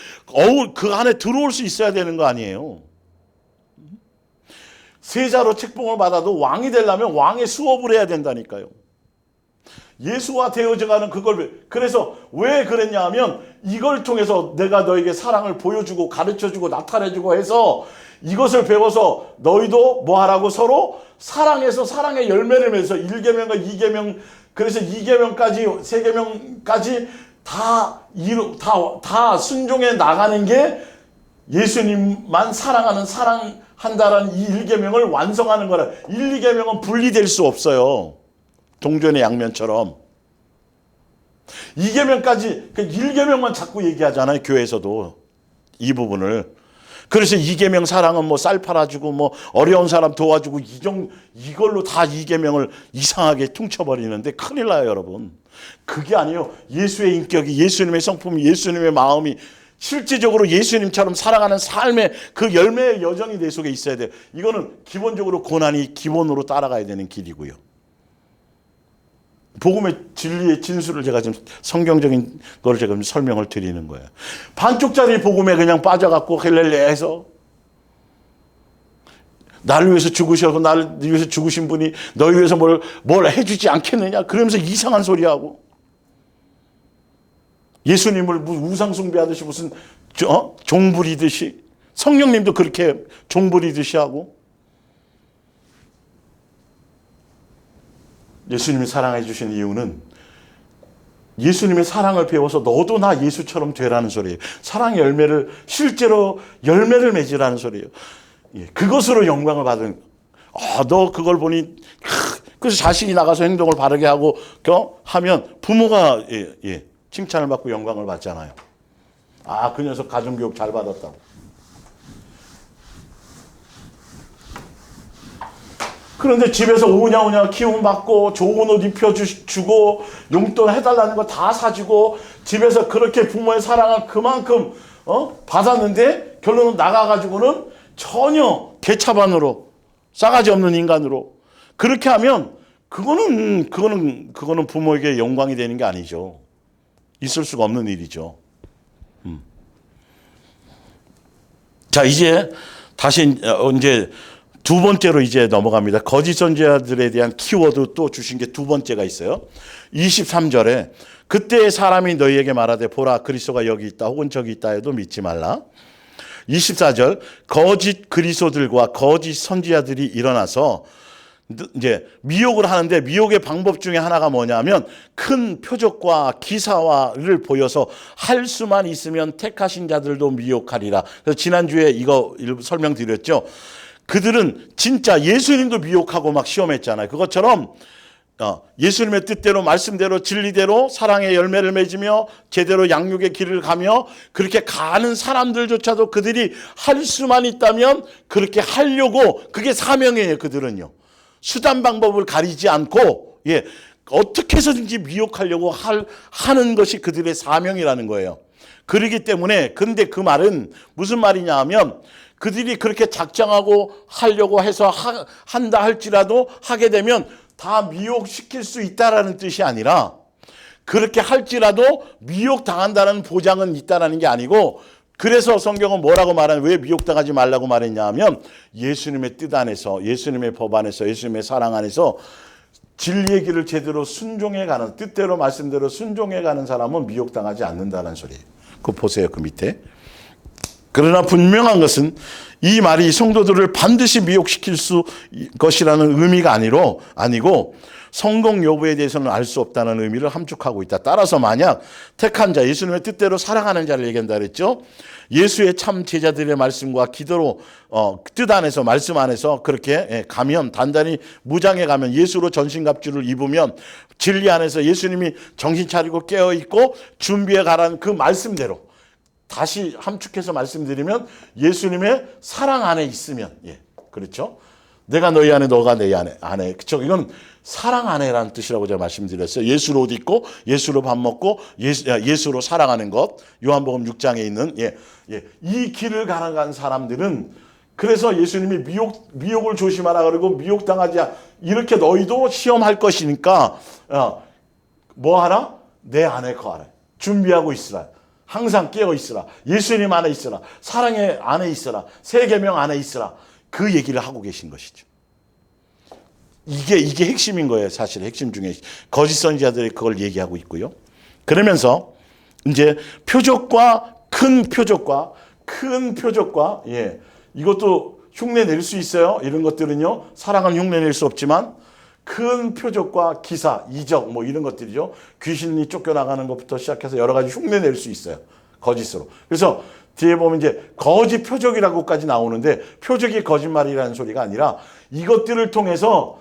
S1: 그 안에 들어올 수 있어야 되는 거 아니에요. 세자로 책봉을 받아도 왕이 되려면 왕의 수업을 해야 된다니까요. 예수와 되어져가는 그래서 왜 그랬냐 하면 이걸 통해서 내가 너에게 사랑을 보여주고 가르쳐주고 나타내주고 해서 이것을 배워서 너희도 뭐 하라고 서로 사랑해서 사랑의 열매를 맺어서 1계명과 2계명 그래서 2계명까지 3계명까지 다 순종해 나가는 게 예수님만 사랑한다라는 이 1계명을 완성하는 거라. 1, 2계명은 분리될 수 없어요. 동전의 양면처럼. 2계명까지 1계명만 자꾸 얘기하잖아요. 교회에서도 이 부분을. 그래서 2계명 사랑은 뭐 쌀 팔아주고 뭐 어려운 사람 도와주고 이걸로 다 2계명을 이상하게 퉁쳐버리는데 큰일 나요, 여러분. 그게 아니에요. 예수의 인격이, 예수님의 성품이, 예수님의 마음이 실제적으로 예수님처럼 살아가는 삶의 그 열매의 여정이 내 속에 있어야 돼요. 이거는 기본적으로 고난이 기본으로 따라가야 되는 길이고요. 복음의 진리의 진수를 제가 지금 성경적인 걸 제가 설명을 드리는 거예요. 반쪽짜리 복음에 그냥 빠져갖고 헬렐레해서 나를 위해서 죽으셔서 나를 위해서 죽으신 분이 너희 위해서 뭘 해주지 않겠느냐 그러면서 이상한 소리하고 예수님을 우상 숭배하듯이 무슨 종부리듯이 성령님도 그렇게 종부리듯이 하고 예수님이 사랑해 주신 이유는 예수님의 사랑을 배워서 너도 나 예수처럼 되라는 소리예요. 사랑의 열매를 실제로 열매를 맺으라는 소리예요. 그것으로 영광을 받은 너 그걸 보니 그래서 자신이 나가서 행동을 바르게 하고 하면 부모가 칭찬을 받고 영광을 받잖아요. 그 녀석 가정교육 잘 받았다고. 그런데 집에서 오냐오냐 키움받고 좋은 옷 입혀주고 용돈 해달라는 거 다 사주고 집에서 그렇게 부모의 사랑을 그만큼 받았는데 결론은 나가가지고는 전혀 개차반으로 싸가지 없는 인간으로 그렇게 하면 그거는 부모에게 영광이 되는 게 아니죠. 있을 수가 없는 일이죠. 자, 이제 다시 이제 두 번째로 이제 넘어갑니다. 거짓 선지자들에 대한 키워드 또 주신 게 두 번째가 있어요. 23절에 그때 사람이 너희에게 말하되 보라 그리스도가 여기 있다 혹은 저기 있다 해도 믿지 말라. 24절 거짓 그리스도들과 거짓 선지자들이 일어나서 이제 미혹을 하는데 미혹의 방법 중에 하나가 뭐냐면 큰 표적과 기사화를 보여서 할 수만 있으면 택하신 자들도 미혹하리라. 그래서 지난주에 이거 설명드렸죠. 그들은 진짜 예수님도 미혹하고 막 시험했잖아요. 그것처럼 예수님의 뜻대로 말씀대로 진리대로 사랑의 열매를 맺으며 제대로 양육의 길을 가며 그렇게 가는 사람들조차도 그들이 할 수만 있다면 그렇게 하려고 그게 사명이에요. 그들은요. 수단 방법을 가리지 않고 어떻게 해서든지 미혹하려고 하는 것이 그들의 사명이라는 거예요. 그러기 때문에 근데 그 말은 무슨 말이냐 하면 그들이 그렇게 작정하고 하려고 해서 한다 할지라도 하게 되면 다 미혹시킬 수 있다라는 뜻이 아니라 그렇게 할지라도 미혹당한다는 보장은 있다라는 게 아니고 그래서 성경은 뭐라고 말하냐, 왜 미혹당하지 말라고 말했냐 하면 예수님의 뜻 안에서, 예수님의 법 안에서, 예수님의 사랑 안에서 진리의 길을 제대로 순종해가는, 뜻대로 말씀대로 순종해가는 사람은 미혹당하지 않는다는 소리예요. 그거 보세요, 그 밑에. 그러나 분명한 것은 이 말이 성도들을 반드시 미혹시킬 것이라는 의미가 아니고 성공 여부에 대해서는 알 수 없다는 의미를 함축하고 있다. 따라서 만약 택한 자, 예수님의 뜻대로 사랑하는 자를 얘기한다 그랬죠. 예수의 참 제자들의 말씀과 기도로 뜻 안에서, 말씀 안에서 그렇게 가면, 단단히 무장해 가면, 예수로 전신갑주를 입으면, 진리 안에서 예수님이 정신 차리고 깨어있고 준비해 가라는 그 말씀대로, 다시 함축해서 말씀드리면 예수님의 사랑 안에 있으면, 그렇죠? 내가 너희 안에, 너가 내 안에. 그렇죠? 이건 사랑 안에라는 뜻이라고 제가 말씀드렸어요. 예수로 옷 입고, 예수로 밥 먹고, 예수로 살아가는 것. 요한복음 6장에 있는, 이 길을 가는 사람들은, 그래서 예수님이 미혹을 조심하라 그러고, 미혹당하지 이렇게 너희도 시험할 것이니까, 뭐 하라? 내 안에 거하라. 준비하고 있으라. 항상 깨어 있으라. 예수님 안에 있으라. 사랑의 안에 있으라. 새 계명 안에 있으라. 그 얘기를 하고 계신 것이죠. 이게 핵심인 거예요. 사실 핵심 중에 거짓 선지자들이 그걸 얘기하고 있고요. 그러면서 이제 표적과 큰 표적과 이것도 흉내 낼 수 있어요. 이런 것들은요. 사랑은 흉내 낼 수 없지만 큰 표적과 기사, 이적 뭐 이런 것들이죠. 귀신이 쫓겨나가는 것부터 시작해서 여러 가지 흉내 낼 수 있어요. 거짓으로. 그래서 뒤에 보면 이제 거짓 표적이라고까지 나오는데 표적이 거짓말이라는 소리가 아니라 이것들을 통해서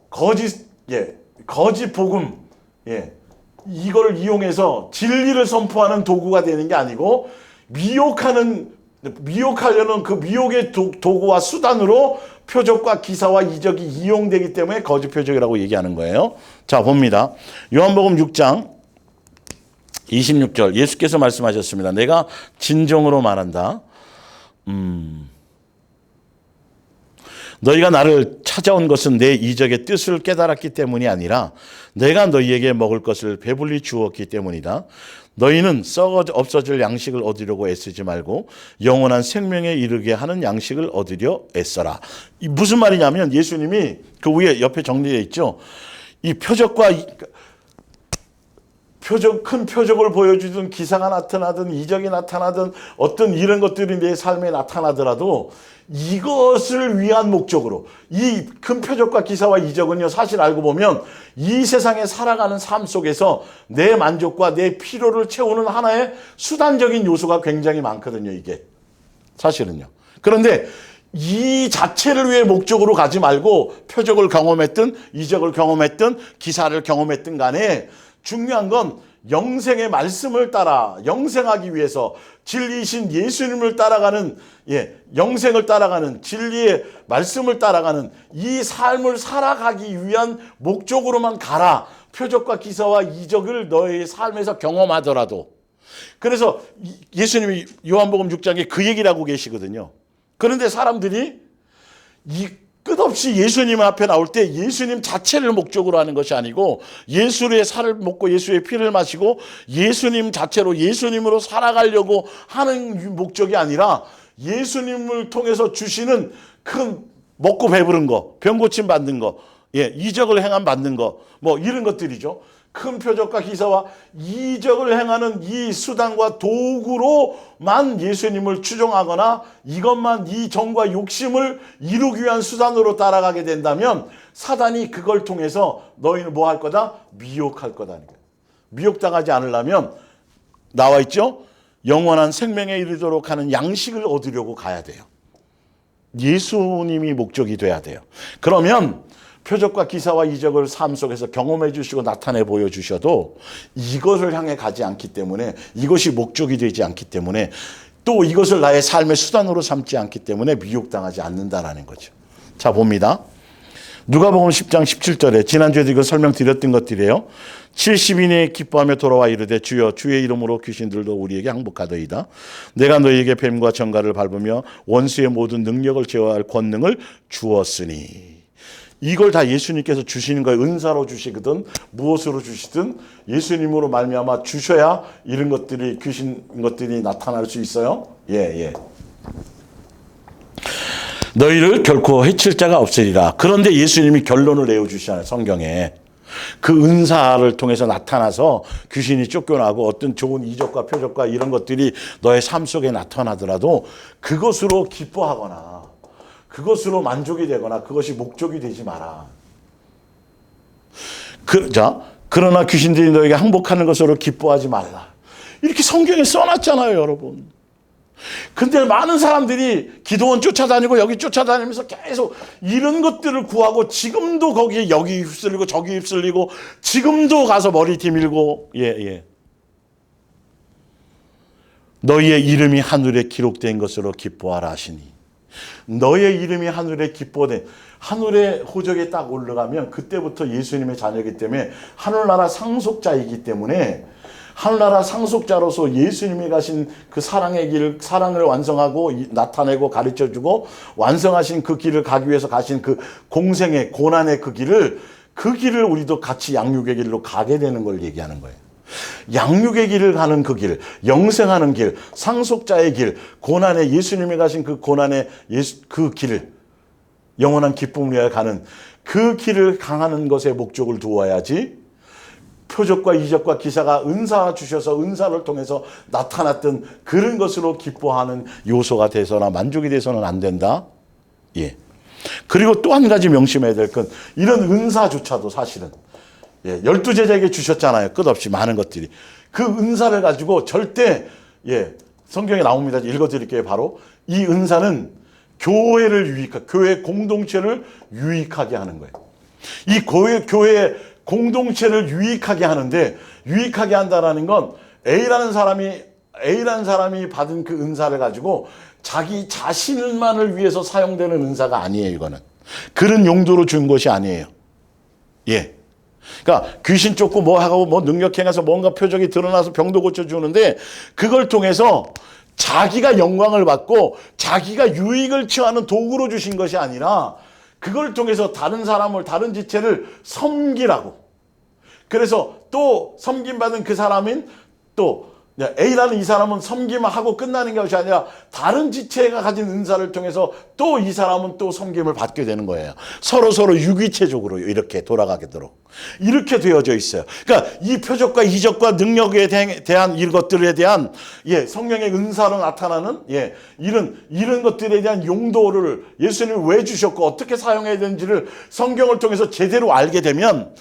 S1: 거짓 복음, 이걸 이용해서 진리를 선포하는 도구가 되는 게 아니고 미혹하려는 그 미혹의 도구와 수단으로 표적과 기사와 이적이 이용되기 때문에 거짓 표적이라고 얘기하는 거예요. 자, 봅니다. 요한복음 6장 26절 예수께서 말씀하셨습니다. 내가 진정으로 말한다. 너희가 나를 찾아온 것은 내 이적의 뜻을 깨달았기 때문이 아니라 내가 너희에게 먹을 것을 배불리 주었기 때문이다. 너희는 썩어 없어질 양식을 얻으려고 애쓰지 말고 영원한 생명에 이르게 하는 양식을 얻으려 애써라. 무슨 말이냐면 예수님이 그 위에 옆에 정리되어 있죠. 이 표적과 큰 표적을 보여주든 기사가 나타나든 이적이 나타나든 어떤 이런 것들이 내 삶에 나타나더라도 이것을 위한 목적으로 이 큰 표적과 기사와 이적은요 사실 알고 보면 이 세상에 살아가는 삶 속에서 내 만족과 내 필요를 채우는 하나의 수단적인 요소가 굉장히 많거든요. 이게 사실은요. 그런데 이 자체를 위해 목적으로 가지 말고 표적을 경험했든 이적을 경험했든 기사를 경험했든 간에 중요한 건 영생의 말씀을 따라 영생하기 위해서 진리이신 예수님을 따라가는 영생을 따라가는 진리의 말씀을 따라가는 이 삶을 살아가기 위한 목적으로만 가라. 표적과 기사와 이적을 너의 삶에서 경험하더라도. 그래서 예수님이 요한복음 6장에 그 얘기를 하고 계시거든요. 그런데 사람들이 끝없이 예수님 앞에 나올 때 예수님 자체를 목적으로 하는 것이 아니고 예수의 살을 먹고 예수의 피를 마시고 예수님 자체로 예수님으로 살아가려고 하는 목적이 아니라 예수님을 통해서 주시는 큰 먹고 배부른 거, 병 고침 받는 거, 이적을 행함 받는 거, 뭐 이런 것들이죠. 큰 표적과 기사와 이적을 행하는 이 수단과 도구로만 예수님을 추종하거나 이것만 이 정과 욕심을 이루기 위한 수단으로 따라가게 된다면 사단이 그걸 통해서 너희는 뭐 할 거다? 미혹할 거다. 미혹당하지 않으려면 나와 있죠? 영원한 생명에 이르도록 하는 양식을 얻으려고 가야 돼요. 예수님이 목적이 돼야 돼요. 그러면 표적과 기사와 이적을 삶 속에서 경험해 주시고 나타내 보여주셔도 이것을 향해 가지 않기 때문에 이것이 목적이 되지 않기 때문에 또 이것을 나의 삶의 수단으로 삼지 않기 때문에 미혹당하지 않는다라는 거죠. 자, 봅니다. 누가복음 10장 17절에 지난주에도 이거 설명드렸던 것들이에요. 70인이 기뻐하며 돌아와 이르되 주여 주의 이름으로 귀신들도 우리에게 항복하더이다. 내가 너희에게 뱀과 정갈을 밟으며 원수의 모든 능력을 제어할 권능을 주었으니. 이걸 다 예수님께서 주시는 거예요. 은사로 주시거든 무엇으로 주시든 예수님으로 말미암아 주셔야 이런 것들이 귀신 것들이 나타날 수 있어요. 예. 너희를 결코 해칠 자가 없으리라. 그런데 예수님이 결론을 내어주시잖아요. 성경에. 그 은사를 통해서 나타나서 귀신이 쫓겨나고 어떤 좋은 이적과 표적과 이런 것들이 너의 삶 속에 나타나더라도 그것으로 기뻐하거나 그것으로 만족이 되거나 그것이 목적이 되지 마라. 그러나 귀신들이 너에게 항복하는 것으로 기뻐하지 말라. 이렇게 성경에 써놨잖아요, 여러분. 근데 많은 사람들이 기도원 쫓아다니고 여기 쫓아다니면서 계속 이런 것들을 구하고 지금도 거기에 여기 휩쓸리고 저기 휩쓸리고 지금도 가서 머리띠 밀고 너희의 이름이 하늘에 기록된 것으로 기뻐하라 하시니 너의 이름이 하늘에 기뻐된 하늘의 호적에 딱 올라가면 그때부터 예수님의 자녀이기 때문에 하늘나라 상속자이기 때문에 하늘나라 상속자로서 예수님이 가신 그 사랑의 길, 사랑을 완성하고 나타내고 가르쳐주고 완성하신 그 길을 가기 위해서 가신 그 공생의 고난의 그 길을 우리도 같이 양육의 길로 가게 되는 걸 얘기하는 거예요. 양육의 길을 가는 그 길, 영생하는 길, 상속자의 길, 고난의 예수님이 가신 그 고난의 그 길을 영원한 기쁨을 위하여 가는 그 길을 강하는 것에 목적을 두어야지 표적과 이적과 기사가 은사 주셔서 은사를 통해서 나타났던 그런 것으로 기뻐하는 요소가 돼서나 만족이 돼서는 안 된다. 그리고 또 한 가지 명심해야 될 건 이런 은사조차도 사실은 12제자에게 주셨잖아요. 끝없이 많은 것들이. 그 은사를 가지고 절대 성경에 나옵니다. 읽어드릴게요. 바로 이 은사는 교회 공동체를 유익하게 하는 거예요. 이 교회 공동체를 유익하게 하는데 유익하게 한다라는 건 A라는 사람이 받은 그 은사를 가지고 자기 자신만을 위해서 사용되는 은사가 아니에요. 이거는 그런 용도로 준 것이 아니에요. 그러니까 귀신 쫓고 뭐 하고 뭐 능력 행해서 뭔가 표적이 드러나서 병도 고쳐주는데 그걸 통해서 자기가 영광을 받고 자기가 유익을 취하는 도구로 주신 것이 아니라 그걸 통해서 다른 사람을 다른 지체를 섬기라고. 그래서 또 섬김받은 그 사람인 또 A라는 이 사람은 섬김을 하고 끝나는 것이 아니라 다른 지체가 가진 은사를 통해서 또 이 사람은 또 섬김을 받게 되는 거예요. 서로 유기체적으로 이렇게 돌아가도록 이렇게 되어져 있어요. 그러니까 이 표적과 이적과 능력에 대한 이것들에 대한 성령의 은사로 나타나는 이런 것들에 대한 용도를 예수님이 왜 주셨고 어떻게 사용해야 되는지를 성경을 통해서 제대로 알게 되면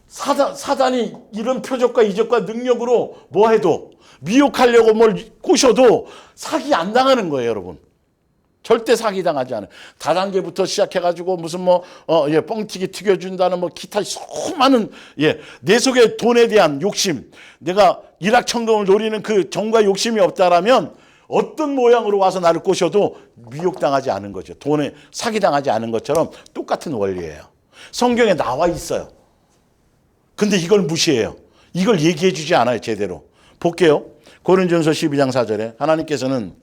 S1: 사단이 이런 표적과 이적과 능력으로 뭐 해도 미혹하려고 뭘 꼬셔도 사기 안 당하는 거예요, 여러분. 절대 사기 당하지 않아요. 다단계부터 시작해가지고 무슨 뻥튀기 튀겨준다는 기타 수많은 내 속에 돈에 대한 욕심, 내가 일확천금을 노리는 그 정과 욕심이 없다라면 어떤 모양으로 와서 나를 꼬셔도 미혹당하지 않은 거죠. 돈에 사기 당하지 않은 것처럼 똑같은 원리예요. 성경에 나와 있어요. 근데 이걸 무시해요. 이걸 얘기해 주지 않아요, 제대로. 볼게요. 고린도전서 12장 4절에 하나님께서는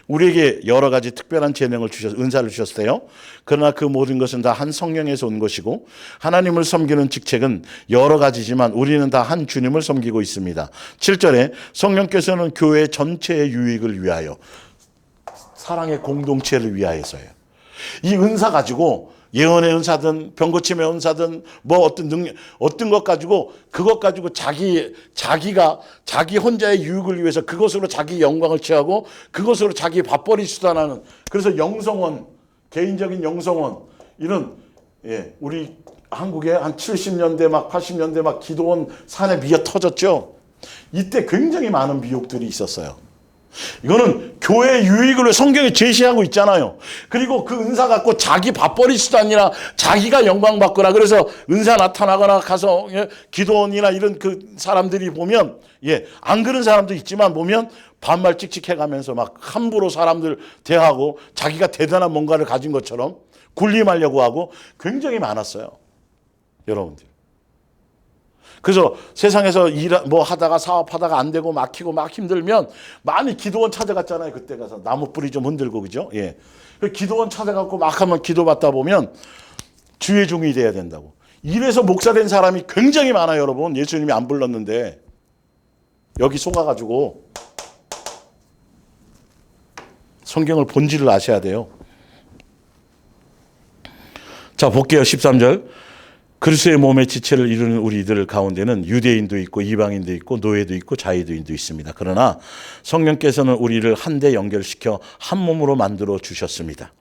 S1: 우리에게 여러 가지 특별한 재능을 은사를 주셨어요. 그러나 그 모든 것은 다 한 성령에서 온 것이고 하나님을 섬기는 직책은 여러 가지지만 우리는 다 한 주님을 섬기고 있습니다. 7절에 성령께서는 교회 전체의 유익을 위하여 사랑의 공동체를 위하여서요. 이 은사 가지고 예언의 은사든 병고침의 은사든 어떤 것 가지고 그것 가지고 자기가 자기 혼자의 유익을 위해서 그것으로 자기 영광을 취하고 그것으로 자기 밥벌이 수단하는 그래서 영성원 개인적인 영성원 이런 우리 한국에 한 70년대 80년대 기도원 산에 미어 터졌죠. 이때 굉장히 많은 미혹들이 있었어요. 이거는 교회의 유익을 성경에 제시하고 있잖아요. 그리고 그 은사 갖고 자기 밥벌이 수단이나 자기가 영광 받거나 그래서 은사 나타나거나 가서 기도원이나 이런 그 사람들이 보면 안 그런 사람도 있지만 보면 반말 찍찍해 가면서 막 함부로 사람들 대하고 자기가 대단한 뭔가를 가진 것처럼 군림하려고 하고 굉장히 많았어요. 여러분들. 그래서 세상에서 하다가 사업하다가 안 되고 막히고 막 힘들면 많이 기도원 찾아갔잖아요. 그때 가서 나무 뿌리 좀 흔들고 그죠? 기도원 찾아갖고 막 하면 기도받다 보면 주의 종이 돼야 된다고. 이래서 목사 된 사람이 굉장히 많아요, 여러분. 예수님이 안 불렀는데 여기 속아가지고. 성경을 본질을 아셔야 돼요. 자, 볼게요. 13절. 그리스도의 몸의 지체를 이루는 우리들 가운데는 유대인도 있고 이방인도 있고 노예도 있고 자유인도 있습니다. 그러나 성령께서는 우리를 한데 연결시켜 한 몸으로 만들어 주셨습니다.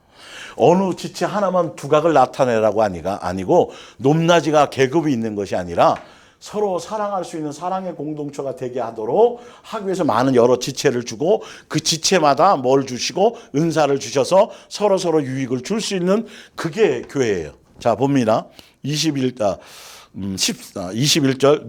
S1: 어느 지체 하나만 두각을 나타내라고 아니고 높낮이가 계급이 있는 것이 아니라 서로 사랑할 수 있는 사랑의 공동체가 되게 하도록 하기 위해서 많은 여러 지체를 주고 그 지체마다 뭘 주시고 은사를 주셔서 서로 유익을 줄 수 있는 그게 교회예요. 자, 봅니다. 21절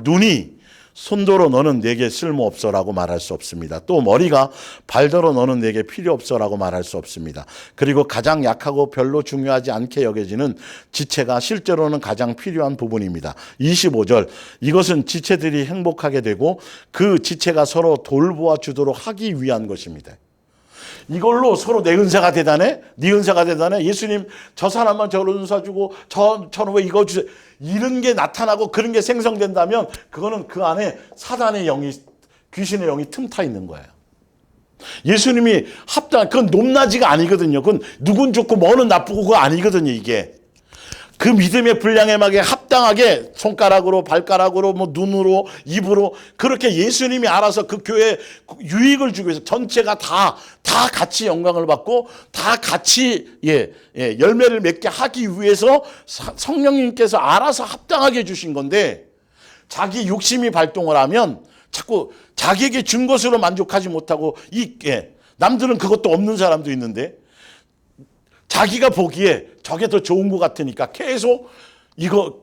S1: 눈이 손더러 너는 내게 쓸모없어라고 말할 수 없습니다. 또 머리가 발더러 너는 내게 필요 없어라고 말할 수 없습니다. 그리고 가장 약하고 별로 중요하지 않게 여겨지는 지체가 실제로는 가장 필요한 부분입니다. 25절 이것은 지체들이 행복하게 되고 그 지체가 서로 돌보아 주도록 하기 위한 것입니다. 이걸로 서로 내 은사가 대단해? 네 은사가 대단해? 예수님 저 사람만 저런 은사 주고 저는 왜 이거 주세요? 이런 게 나타나고 그런 게 생성된다면 그거는 그 안에 사단의 영이 귀신의 영이 틈타 있는 거예요. 예수님이 그건 높낮이가 아니거든요. 그건 누군 좋고 뭐는 나쁘고 그거 아니거든요. 이게. 그 믿음의 분량에 맞게 합당하게 손가락으로 발가락으로 뭐 눈으로 입으로 그렇게 예수님이 알아서 그 교회에 유익을 주기 위해서 전체가 다 같이 영광을 받고 다 같이 열매를 맺게 하기 위해서 성령님께서 알아서 합당하게 주신 건데 자기 욕심이 발동을 하면 자꾸 자기에게 준 것으로 만족하지 못하고 남들은 그것도 없는 사람도 있는데 자기가 보기에 저게 더 좋은 것 같으니까 계속 이거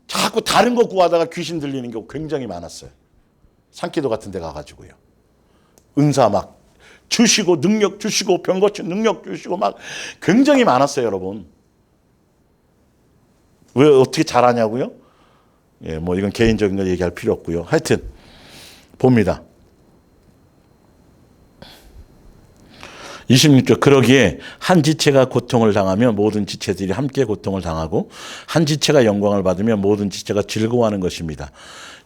S1: 자꾸 다른 거 구하다가 귀신 들리는 경우 굉장히 많았어요. 산기도 같은 데 가가지고요. 은사 막 주시고 능력 주시고 병 고친 능력 주시고 막 굉장히 많았어요, 여러분. 왜 어떻게 잘하냐고요? 뭐 이건 개인적인 거 얘기할 필요 없고요. 하여튼 봅니다. 26절 그러기에 한 지체가 고통을 당하면 모든 지체들이 함께 고통을 당하고 한 지체가 영광을 받으면 모든 지체가 즐거워하는 것입니다.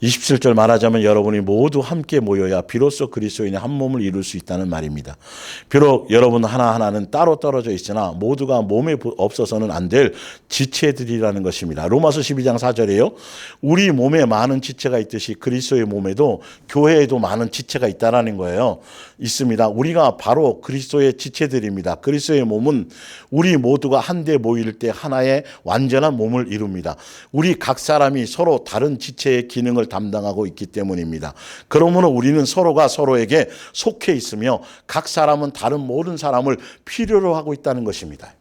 S1: 27절 말하자면 여러분이 모두 함께 모여야 비로소 그리스도인의 한 몸을 이룰 수 있다는 말입니다. 비록 여러분 하나하나는 따로 떨어져 있으나 모두가 몸에 없어서는 안 될 지체들이라는 것입니다. 로마서 12장 4절이에요. 우리 몸에 많은 지체가 있듯이 그리스도의 몸에도 교회에도 많은 지체가 있다라는 거예요. 있습니다. 우리가 바로 그리스도의 지체들입니다. 그리스도의 몸은 우리 모두가 한데 모일 때 하나의 완전한 몸을 이룹니다. 우리 각 사람이 서로 다른 지체의 기능을 담당하고 있기 때문입니다. 그러므로 우리는 서로가 서로에게 속해 있으며 각 사람은 다른 모든 사람을 필요로 하고 있다는 것입니다.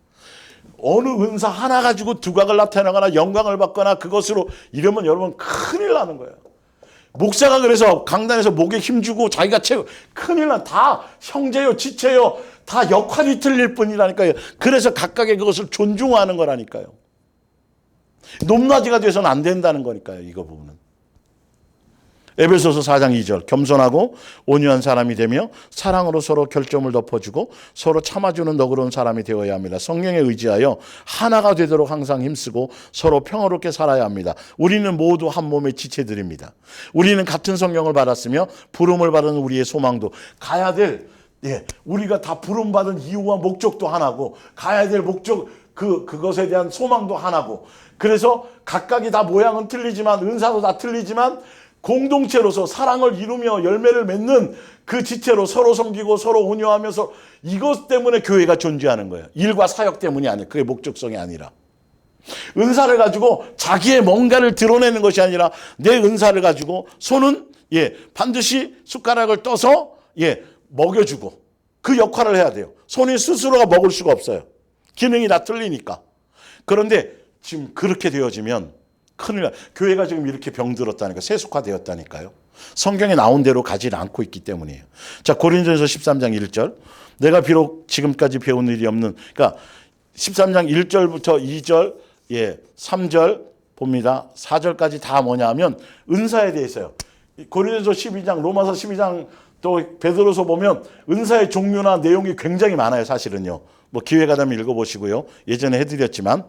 S1: 어느 은사 하나 가지고 두각을 나타내거나 영광을 받거나 그것으로 이러면 여러분 큰일 나는 거예요. 목사가 그래서 강단에서 목에 힘주고 자기가 큰일 다 형제요 지체요 다 역할이 틀릴 뿐이라니까요. 그래서 각각의 그것을 존중하는 거라니까요. 높낮이가 돼서는 안 된다는 거니까요. 이거 부분은. 에베소서 4장 2절 겸손하고 온유한 사람이 되며 사랑으로 서로 결점을 덮어주고 서로 참아주는 너그러운 사람이 되어야 합니다. 성령에 의지하여 하나가 되도록 항상 힘쓰고 서로 평화롭게 살아야 합니다. 우리는 모두 한 몸의 지체들입니다. 우리는 같은 성령을 받았으며 부름을 받은 우리의 소망도 가야 될 우리가 다 부름받은 이유와 목적도 하나고 가야 될 목적 그것에 대한 소망도 하나고 그래서 각각이 다 모양은 틀리지만 은사도 다 틀리지만 공동체로서 사랑을 이루며 열매를 맺는 그 지체로 서로 섬기고 서로 온유하면서 이것 때문에 교회가 존재하는 거예요. 일과 사역 때문이 아니에요. 그게 목적성이 아니라. 은사를 가지고 자기의 뭔가를 드러내는 것이 아니라 내 은사를 가지고 손은 반드시 숟가락을 떠서 먹여주고 그 역할을 해야 돼요. 손이 스스로가 먹을 수가 없어요. 기능이 다 틀리니까. 그런데 지금 그렇게 되어지면 큰일 나. 교회가 지금 이렇게 병들었다니까 세속화되었다니까요. 성경에 나온 대로 가지 않고 있기 때문이에요. 자, 고린도전서 13장 1절. 내가 비록 지금까지 배운 일이 없는 그러니까 13장 1절부터 2절 3절 봅니다. 4절까지 다 뭐냐 하면 은사에 대해서요. 고린도전서 12장 로마서 12장 또 베드로서 보면 은사의 종류나 내용이 굉장히 많아요. 사실은요. 뭐 기회가 되면 읽어보시고요. 예전에 해드렸지만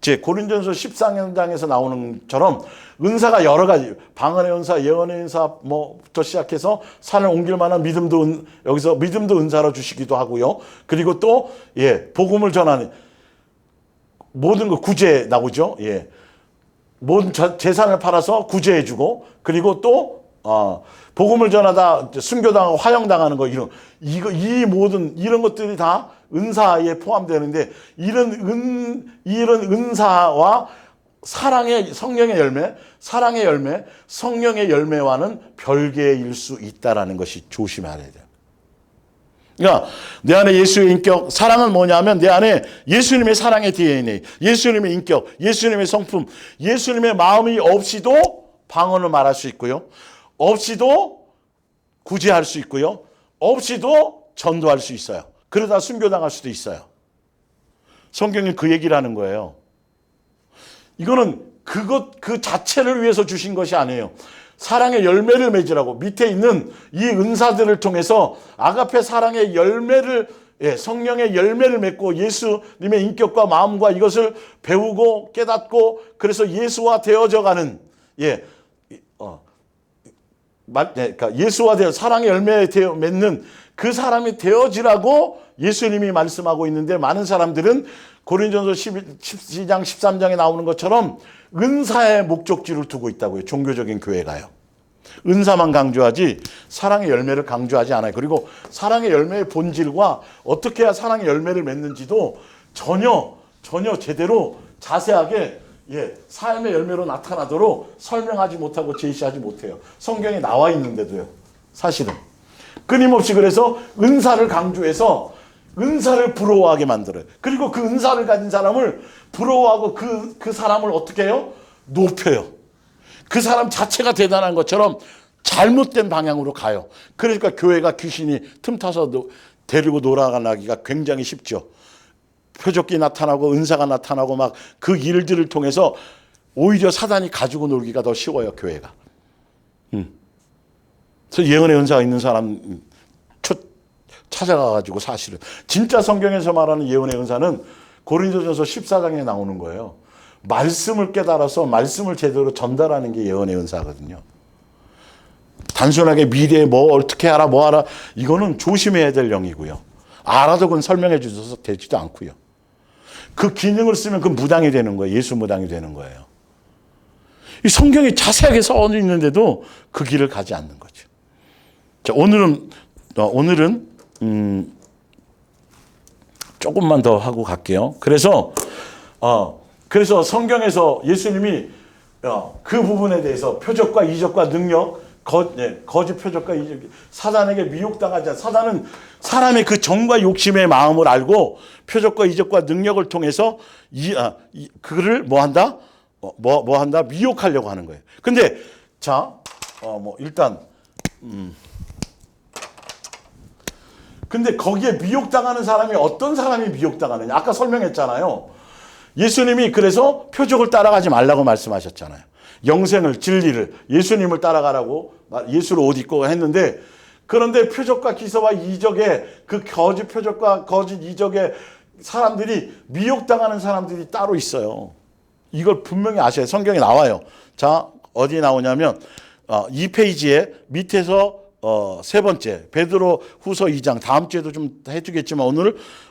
S1: 제 고린도전서 14장에서 나오는 것처럼 은사가 여러 가지, 방언의 은사, 예언의 은사 뭐부터 시작해서 산을 옮길 만한 믿음도 여기서 믿음도 은사로 주시기도 하고요. 그리고 또 복음을 전하는 모든 거 구제 나오죠. 모든 재산을 팔아서 구제해주고, 그리고 또 복음을 전하다 순교당하고 화형당하는 거, 이 모든 이런 것들이 다 은사에 포함되는데, 이런 은사와 성령의 열매, 사랑의 열매, 성령의 열매와는 별개일 수 있다라는 것이 조심해야 돼요. 그러니까 내 안에 예수의 인격, 사랑은 뭐냐면 내 안에 예수님의 사랑의 DNA, 예수님의 인격, 예수님의 성품, 예수님의 마음이 없이도 방언을 말할 수 있고요. 없이도 구제할 수 있고요. 없이도 전도할 수 있어요. 그러다 순교당할 수도 있어요. 성경이 그 얘기를 하는 거예요. 이거는 그 자체를 위해서 주신 것이 아니에요. 사랑의 열매를 맺으라고, 밑에 있는 이 은사들을 통해서 아가페 사랑의 열매를, 성령의 열매를 맺고 예수님의 인격과 마음과 이것을 배우고 깨닫고, 그래서 예수와 되어져가는, 그러니까 예수와 되어 사랑의 열매에 맺는 그 사람이 되어지라고 예수님이 말씀하고 있는데, 많은 사람들은 고린도전서 12장 13장에 나오는 것처럼 은사의 목적지를 두고 있다고요. 종교적인 교회가요. 은사만 강조하지 사랑의 열매를 강조하지 않아요. 그리고 사랑의 열매의 본질과 어떻게 해야 사랑의 열매를 맺는지도 전혀 제대로 자세하게 삶의 열매로 나타나도록 설명하지 못하고 제시하지 못해요. 성경에 나와 있는데도요. 사실은 끊임없이 그래서 은사를 강조해서 은사를 부러워하게 만들어요. 그리고 그 은사를 가진 사람을 부러워하고 그 사람을 어떻게 해요? 높여요. 그 사람 자체가 대단한 것처럼 잘못된 방향으로 가요. 그러니까 교회가 귀신이 틈타서 데리고 놀아가기가 굉장히 쉽죠. 표적기 나타나고 은사가 나타나고 막 그 일들을 통해서 오히려 사단이 가지고 놀기가 더 쉬워요, 교회가. 그래서 예언의 은사가 있는 사람 찾아가가지고, 사실은 진짜 성경에서 말하는 예언의 은사는 고린도전서 14장에 나오는 거예요. 말씀을 깨달아서 말씀을 제대로 전달하는 게 예언의 은사거든요. 단순하게 미래에 뭐 어떻게 알아 뭐 알아, 이거는 조심해야 될 영이고요. 알아도 그건 설명해 주셔서 되지도 않고요. 그 기능을 쓰면 그 무당이 되는 거예요. 예수 무당이 되는 거예요. 이 성경이 자세하게 써 있는데도 그 길을 가지 않는 거죠. 자, 오늘은 조금만 더 하고 갈게요. 그래서 성경에서 예수님이 그 부분에 대해서 표적과 이적과 능력, 거짓 표적과 이적, 사단에게 미혹당하지 않아. 사단은 사람의 그 정과 욕심의 마음을 알고 표적과 이적과 능력을 통해서 그를 뭐 한다? 미혹하려고 하는 거예요. 근데 일단 근데 거기에 미혹당하는 사람이 어떤 사람이 미혹당하느냐? 아까 설명했잖아요. 예수님이 그래서 표적을 따라가지 말라고 말씀하셨잖아요. 영생을, 진리를, 예수님을 따라가라고 예수를 옷 입고 했는데, 그런데 표적과 기사와 이적의 그 거짓 표적과 거짓 이적의 사람들이 미혹당하는 사람들이 따로 있어요. 이걸 분명히 아셔야 해요. 성경에 나와요. 자, 어디에 나오냐면 2페이지에 밑에서 세 번째 베드로 후서 2장, 다음 주에도 좀 해주겠지만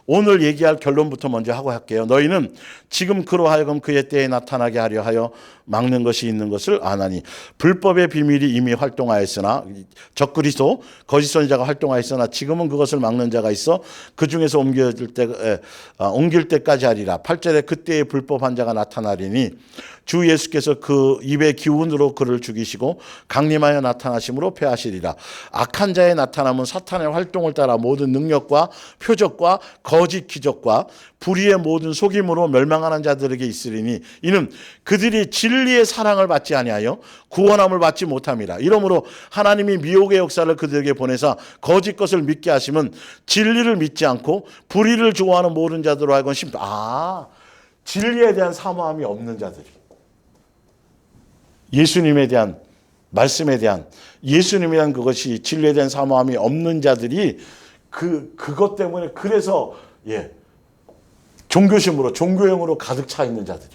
S1: 오늘 얘기할 결론부터 먼저 하고 할게요. 너희는 지금 그로 하여금 그의 때에 나타나게 하려 하여 막는 것이 있는 것을 아나니 불법의 비밀이 이미 활동하였으나 적그리스도 거짓 선지자가 활동하였으나 지금은 그것을 막는 자가 있어 그 중에서 옮길 때까지 하리라. 8절에 그때의 불법한 자가 나타나리니 주 예수께서 그 입의 기운으로 그를 죽이시고 강림하여 나타나심으로 패하시리라. 악한 자의 나타남은 사탄의 활동을 따라 모든 능력과 표적과 거짓 기적과 불의의 모든 속임으로 멸망하는 자들에게 있으리니 이는 그들이 진리의 사랑을 받지 아니하여 구원함을 받지 못함이라. 이러므로 하나님이 미혹의 역사를 그들에게 보내사 거짓 것을 믿게 하시면 진리를 믿지 않고 불의를 좋아하는 모든 자들로 하여금 진리에 대한 사모함이 없는 자들이, 예수님에 대한 말씀에 대한, 예수님에 대한 그것이 진리에 대한 사모함이 없는 자들이 그것 때문에 그래서 종교심으로, 종교형으로 가득 차 있는 자들이,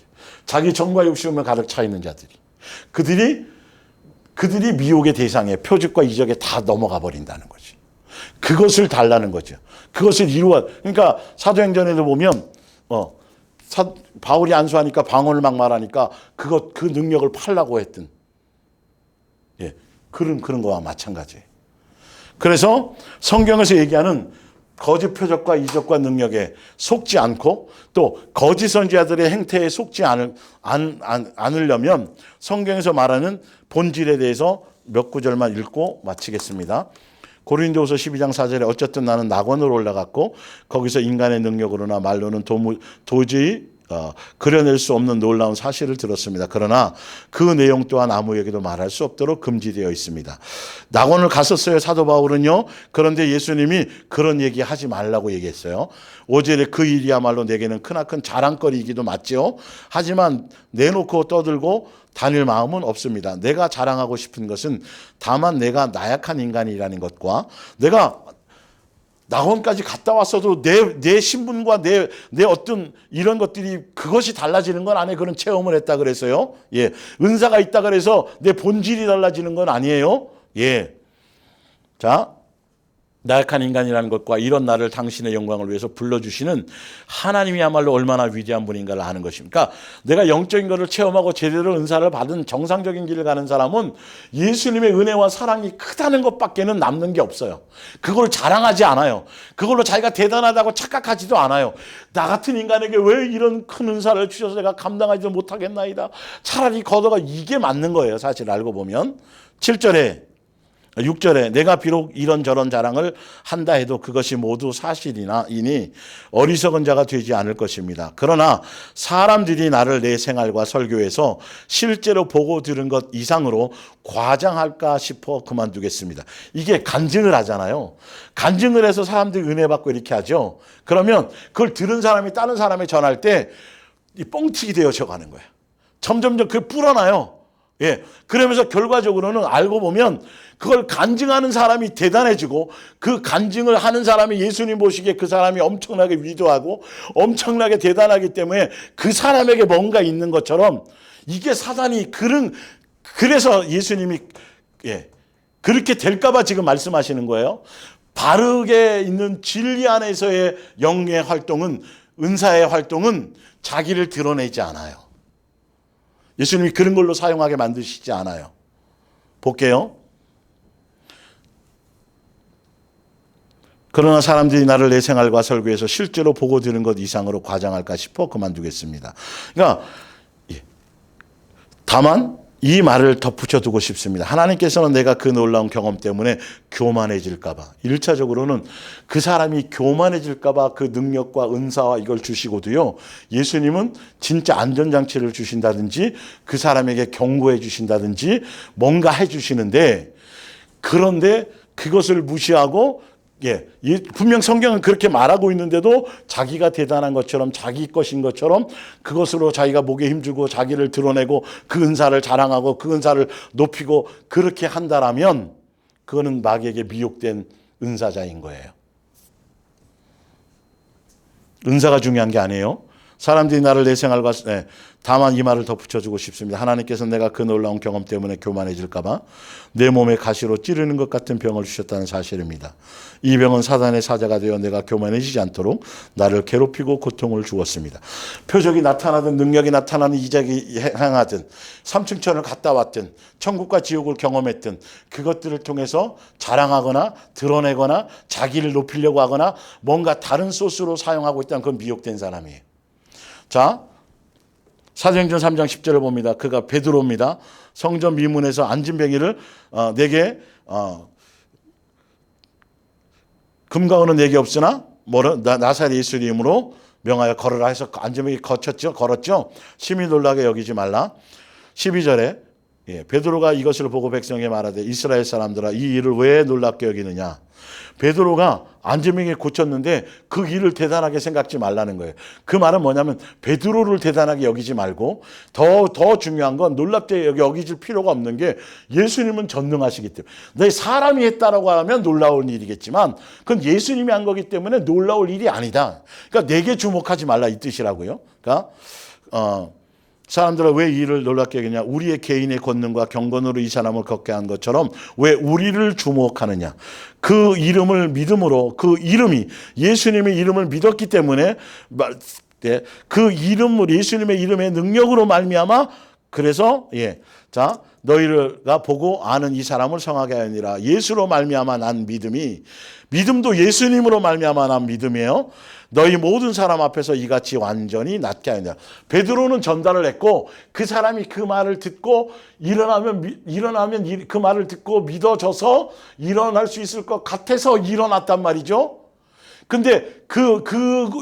S1: 자기 정과 욕심으로 가득 차 있는 자들이, 그들이 미혹의 대상에, 표적과 이적에 다 넘어가 버린다는 거지. 그것을 달라는 거죠. 그것을 그러니까 사도행전에도 보면 바울이 안수하니까 방언을 막 말하니까 그 능력을 팔라고 했던, 그런 거와 마찬가지예요. 그래서 성경에서 얘기하는 거짓 표적과 이적과 능력에 속지 않고 또 거짓 선지자들의 행태에 속지 않으려면 성경에서 말하는 본질에 대해서 몇 구절만 읽고 마치겠습니다. 고린도후서 12장 4절에 어쨌든 나는 낙원으로 올라갔고 거기서 인간의 능력으로나 말로는 도저히 그려낼 수 없는 놀라운 사실을 들었습니다. 그러나 그 내용 또한 아무에게도 말할 수 없도록 금지되어 있습니다. 낙원을 갔었어요, 사도 바울은요. 그런데 예수님이 그런 얘기 하지 말라고 얘기했어요. 5절에 그 일이야말로 내게는 크나큰 자랑거리이기도 맞죠. 하지만 내놓고 떠들고 다닐 마음은 없습니다. 내가 자랑하고 싶은 것은 다만 내가 나약한 인간이라는 것과 내가 낙원까지 갔다 왔어도 내 신분과 내 어떤 이런 것들이 그것이 달라지는 건 아니에요. 그런 체험을 했다 그래서요. 은사가 있다 그래서 내 본질이 달라지는 건 아니에요. 자, 나약한 인간이라는 것과 이런 나를 당신의 영광을 위해서 불러주시는 하나님이야말로 얼마나 위대한 분인가를 아는 것입니까? 내가 영적인 것을 체험하고 제대로 은사를 받은 정상적인 길을 가는 사람은 예수님의 은혜와 사랑이 크다는 것밖에는 남는 게 없어요. 그걸 자랑하지 않아요. 그걸로 자기가 대단하다고 착각하지도 않아요. 나 같은 인간에게 왜 이런 큰 은사를 주셔서 내가 감당하지도 못하겠나이다. 차라리 걷어가 이게 맞는 거예요. 사실 알고 보면. 6절에 내가 비록 이런저런 자랑을 한다 해도 그것이 모두 사실이니 어리석은 자가 되지 않을 것입니다. 그러나 사람들이 나를 내 생활과 설교에서 실제로 보고 들은 것 이상으로 과장할까 싶어 그만두겠습니다. 이게 간증을 하잖아요. 간증을 해서 사람들이 은혜 받고 이렇게 하죠. 그러면 그걸 들은 사람이 다른 사람에 전할 때 뻥튀기 되어져 가는 거예요. 점점점 그게 불어나요. 그러면서 결과적으로는 알고 보면 그걸 간증하는 사람이 대단해지고 그 간증을 하는 사람이 예수님 보시기에 그 사람이 엄청나게 위도하고 엄청나게 대단하기 때문에 그 사람에게 뭔가 있는 것처럼 이게 사단이 그래서 예수님이 그렇게 될까봐 지금 말씀하시는 거예요. 바르게 있는 진리 안에서의 영의 활동은, 은사의 활동은 자기를 드러내지 않아요. 예수님이 그런 걸로 사용하게 만드시지 않아요. 볼게요. 그러나 사람들이 나를 내 생활과 설교에서 실제로 보고 들은 것 이상으로 과장할까 싶어 그만두겠습니다. 그러니까 다만 이 말을 덧붙여 두고 싶습니다. 하나님께서는 내가 그 놀라운 경험 때문에 교만해질까 봐, 1차적으로는 그 사람이 교만해질까 봐 그 능력과 은사와 이걸 주시고도요, 예수님은 진짜 안전장치를 주신다든지 그 사람에게 경고해 주신다든지 뭔가 해 주시는데, 그런데 그것을 무시하고 분명 성경은 그렇게 말하고 있는데도 자기가 대단한 것처럼, 자기 것인 것처럼 그것으로 자기가 목에 힘주고 자기를 드러내고 그 은사를 자랑하고 그 은사를 높이고 그렇게 한다라면 그거는 마귀에게 미혹된 은사자인 거예요. 은사가 중요한 게 아니에요. 사람들이 나를 내 생활과 다만 이 말을 덧붙여주고 싶습니다. 하나님께서 내가 그 놀라운 경험 때문에 교만해질까 봐 내 몸에 가시로 찌르는 것 같은 병을 주셨다는 사실입니다. 이 병은 사단의 사자가 되어 내가 교만해지지 않도록 나를 괴롭히고 고통을 주었습니다. 표적이 나타나든 능력이 나타나는 이적이 행하든 삼층천을 갔다 왔든 천국과 지옥을 경험했든 그것들을 통해서 자랑하거나 드러내거나 자기를 높이려고 하거나 뭔가 다른 소스로 사용하고 있다면 그건 미혹된 사람이에요. 자, 사도행전 3장 10절을 봅니다. 그가 베드로입니다. 성전 미문에서 안진뱅이를 내게 금과 은은 내게 없으나 나사렛 예수 이름으로 명하여 걸으라 해서 안진뱅이 걸었죠. 심히 놀라게 여기지 말라. 12절에 예, 베드로가 이것을 보고 백성에게 말하되 이스라엘 사람들아 이 일을 왜 놀랍게 여기느냐. 베드로가 안지명에 고쳤는데 그 일을 대단하게 생각지 말라는 거예요. 그 말은 뭐냐면 베드로를 대단하게 여기지 말고 더 중요한 건 놀랍게 여기질 필요가 없는 게 예수님은 전능하시기 때문에 사람이 했다라고 하면 놀라운 일이겠지만 그건 예수님이 한 거기 때문에 놀라울 일이 아니다. 그러니까 내게 주목하지 말라 이 뜻이라고요. 그러니까 사람들은 왜 이 일을 놀랍게 여기냐. 우리의 개인의 권능과 경건으로 이 사람을 걷게 한 것처럼 왜 우리를 주목하느냐. 그 이름을 믿음으로 그 이름이 예수님의 이름을 믿었기 때문에 그 이름을 예수님의 이름의 능력으로 말미암아 그래서 자 너희가 보고 아는 이 사람을 성하게 하니라. 예수로 말미암아 난 믿음도 예수님으로 말미암아 난 믿음이에요. 너희 모든 사람 앞에서 이같이 완전히 낫게 하느냐. 베드로는 전달을 했고 그 사람이 그 말을 듣고 일어나면 그 말을 듣고 믿어져서 일어날 수 있을 것 같아서 일어났단 말이죠. 근데 그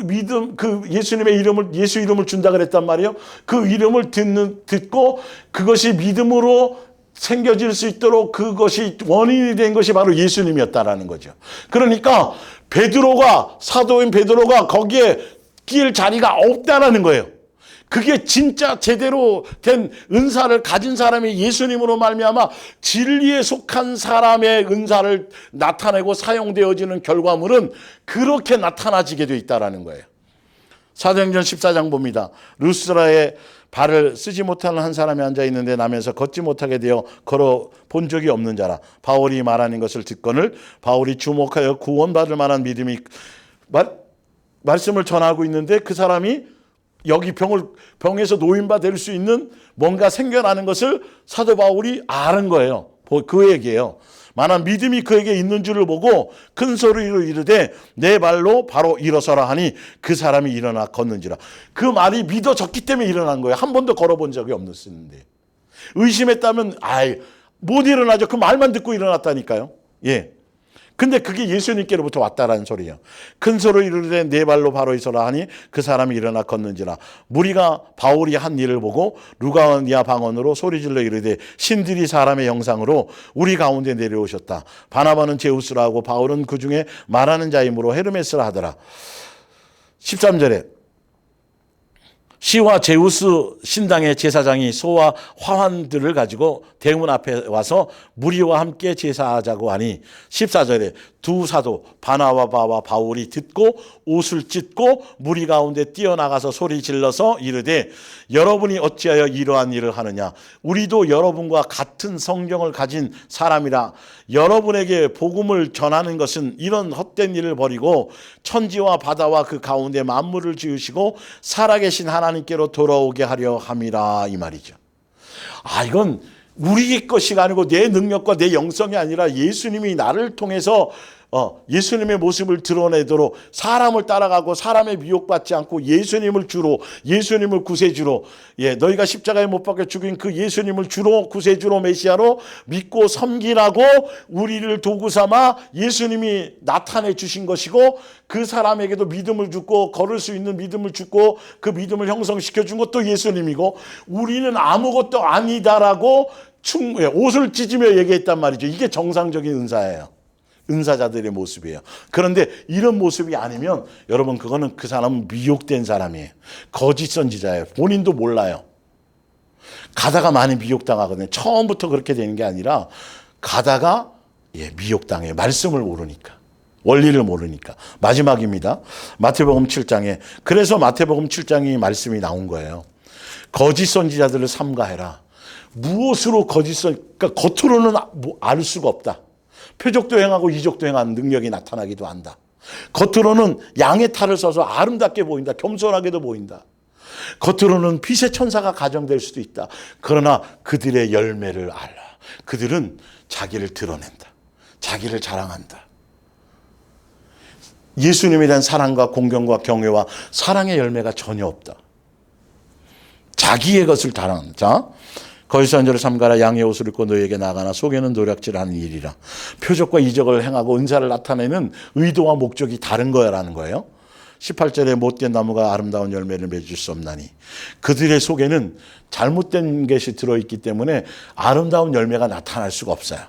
S1: 믿음, 예수님의 이름을, 예수 이름을 준다 그랬단 말이에요. 그 이름을 듣고 그것이 믿음으로 생겨질 수 있도록 그것이 원인이 된 것이 바로 예수님이었다라는 거죠. 그러니까 사도인 베드로가 거기에 끼일 자리가 없다라는 거예요. 그게 진짜 제대로 된 은사를 가진 사람이 예수님으로 말미암아 진리에 속한 사람의 은사를 나타내고 사용되어지는 결과물은 그렇게 나타나지게 돼 있다라는 거예요. 사도행전 14장 봅니다. 루스라에 발을 쓰지 못하는 한 사람이 앉아 있는데 나면서 걷지 못하게 되어 걸어 본 적이 없는 자라. 바울이 말하는 것을 듣거늘 바울이 주목하여 구원받을 만한 믿음이 말씀을 전하고 있는데 그 사람이 여기 병에서 노인바 될 수 있는 뭔가 생겨나는 것을 사도 바울이 아는 거예요. 그에게요. 만한 믿음이 그에게 있는 줄을 보고 큰 소리로 이르되 내 발로 바로 일어서라 하니 그 사람이 일어나 걷는지라. 그 말이 믿어졌기 때문에 일어난 거예요. 한 번도 걸어본 적이 없었는데. 의심했다면 못 일어나죠. 그 말만 듣고 일어났다니까요. 예. 근데 그게 예수님께로부터 왔다라는 소리예요. 큰 소리로 이르되 네 발로 바로 있어라 하니 그 사람이 일어나 걷는지라. 무리가 바울이 한 일을 보고 루가온이야 방언으로 소리질러 이르되 신들이 사람의 형상으로 우리 가운데 내려오셨다. 바나바는 제우스라 하고 바울은 그 중에 말하는 자이므로 헤르메스라 하더라. 13절에 시와 제우스 신당의 제사장이 소와 화환들을 가지고 대문 앞에 와서 무리와 함께 제사하자고 하니 14절에 두 사도 바나바와 바울이 듣고 옷을 찢고 무리 가운데 뛰어나가서 소리 질러서 이르되 여러분이 어찌하여 이러한 일을 하느냐. 우리도 여러분과 같은 성경을 가진 사람이라. 여러분에게 복음을 전하는 것은 이런 헛된 일을 버리고 천지와 바다와 그 가운데 만물을 지으시고 살아계신 하나님께로 돌아오게 하려 함이라 이 말이죠. 이건 우리의 것이 아니고 내 능력과 내 영성이 아니라 예수님이 나를 통해서 예수님의 모습을 드러내도록 사람을 따라가고 사람의 미혹받지 않고 예수님을 주로, 예수님을 구세주로, 너희가 십자가에 못 박혀 죽인 그 예수님을 주로, 구세주로, 메시아로 믿고 섬기라고 우리를 도구 삼아 예수님이 나타내 주신 것이고 그 사람에게도 믿음을 주고 걸을 수 있는 믿음을 주고 그 믿음을 형성시켜 준 것도 예수님이고 우리는 아무것도 아니다라고 옷을 찢으며 얘기했단 말이죠. 이게 정상적인 은사예요. 은사자들의 모습이에요. 그런데 이런 모습이 아니면 여러분 그거는 그 사람은 미혹된 사람이에요. 거짓 선지자예요. 본인도 몰라요. 가다가 많이 미혹당하거든요. 처음부터 그렇게 되는 게 아니라 가다가 미혹당해요. 말씀을 모르니까. 원리를 모르니까. 마지막입니다. 마태복음 7장에. 그래서 마태복음 7장이 말씀이 나온 거예요. 거짓 선지자들을 삼가해라. 무엇으로 그러니까 겉으로는 알 수가 없다. 표적도 행하고 이적도 행하는 능력이 나타나기도 한다. 겉으로는 양의 탈을 써서 아름답게 보인다. 겸손하게도 보인다. 겉으로는 빛의 천사가 가정될 수도 있다. 그러나 그들의 열매를 알라. 그들은 자기를 드러낸다. 자기를 자랑한다. 예수님에 대한 사랑과 공경과 경외와 사랑의 열매가 전혀 없다. 자기의 것을 자랑한다. 자, 거기서 한절을 삼가라. 양의 옷을 입고 너에게 나가나 속에는 노략질하는 일이라. 표적과 이적을 행하고 은사를 나타내는 의도와 목적이 다른 거야라는 거예요. 18절에 못된 나무가 아름다운 열매를 맺을 수 없나니 그들의 속에는 잘못된 것이 들어있기 때문에 아름다운 열매가 나타날 수가 없어요.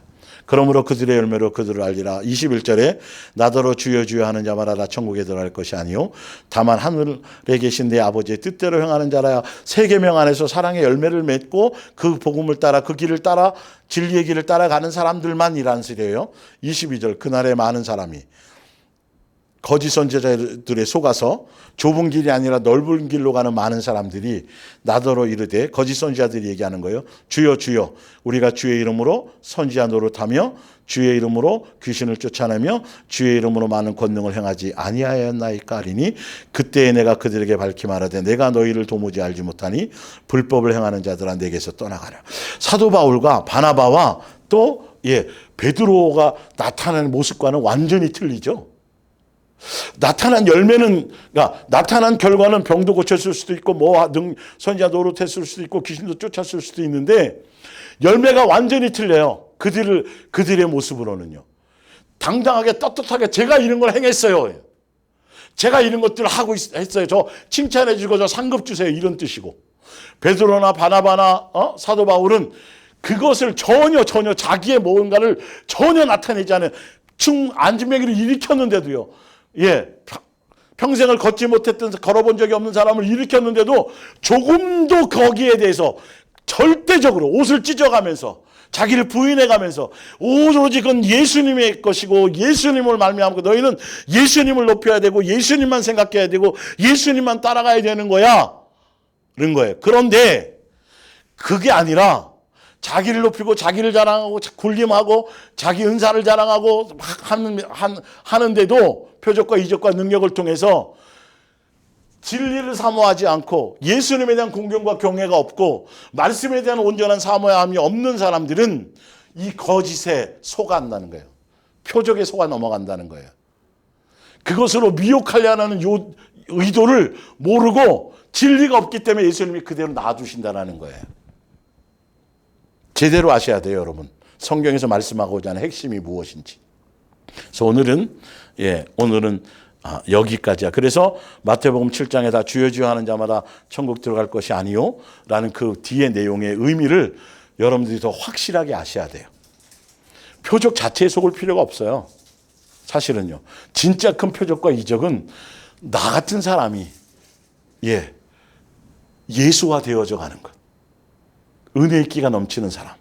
S1: 그러므로 그들의 열매로 그들을 알리라. 21절에 나더러 주여 주여 하는 자마다 다 천국에 들어갈 것이 아니요 다만 하늘에 계신 내 아버지의 뜻대로 행하는 자라야. 세 계명 안에서 사랑의 열매를 맺고 그 복음을 따라 그 길을 따라 진리의 길을 따라가는 사람들만이라는 소리예요. 22절 그날에 많은 사람이 거짓 선지자들에 속아서 좁은 길이 아니라 넓은 길로 가는 많은 사람들이 나더러 이르되, 거짓 선지자들이 얘기하는 거예요. 주여 주여 우리가 주의 이름으로 선지자 노릇하며 주의 이름으로 귀신을 쫓아내며 주의 이름으로 많은 권능을 행하지 아니하였나이까 하리니 그때에 내가 그들에게 밝히 말하되 내가 너희를 도무지 알지 못하니 불법을 행하는 자들아 내게서 떠나가라. 사도 바울과 바나바와 또 베드로가 나타나는 모습과는 완전히 틀리죠. 나타난 열매는, 그러니까 나타난 결과는 병도 고쳤을 수도 있고 선지자 노릇했을 수도 있고 귀신도 쫓았을 수도 있는데 열매가 완전히 틀려요. 그들의 모습으로는요. 당당하게 떳떳하게 제가 이런 걸 행했어요. 제가 이런 것들을 하고 했어요. 저 칭찬해 주고 저 상급 주세요. 이런 뜻이고, 베드로나 바나바나 사도 바울은 그것을 전혀 자기의 뭔가를 전혀 나타내지 않은 안진뱅이를 일으켰는데도요. 평생을 걷지 못했던, 걸어본 적이 없는 사람을 일으켰는데도 조금도 거기에 대해서 절대적으로 옷을 찢어가면서 자기를 부인해가면서 오로지 그건 예수님의 것이고 예수님을 말미암고 너희는 예수님을 높여야 되고 예수님만 생각해야 되고 예수님만 따라가야 되는 거야. 그런 거예요. 그런데 그게 아니라 자기를 높이고 자기를 자랑하고 군림하고 자기 은사를 자랑하고 하는데도 표적과 이적과 능력을 통해서 진리를 사모하지 않고 예수님에 대한 공경과 경외가 없고 말씀에 대한 온전한 사모함이 없는 사람들은 이 거짓에 속아간다는 거예요. 표적에 속아 넘어간다는 거예요. 그것으로 미혹하려는 의도를 모르고 진리가 없기 때문에 예수님이 그대로 놔두신다는 거예요. 제대로 아셔야 돼요, 여러분. 성경에서 말씀하고자 하는 핵심이 무엇인지. 그래서 오늘은 여기까지야. 그래서 마태복음 7장에 다 주여 주여 하는 자마다 천국 들어갈 것이 아니요 라는 그 뒤의 내용의 의미를 여러분들이 더 확실하게 아셔야 돼요. 표적 자체에 속을 필요가 없어요. 사실은요. 진짜 큰 표적과 이적은 나 같은 사람이 예수화 되어져 가는 것. 은혜의 끼가 넘치는 사람,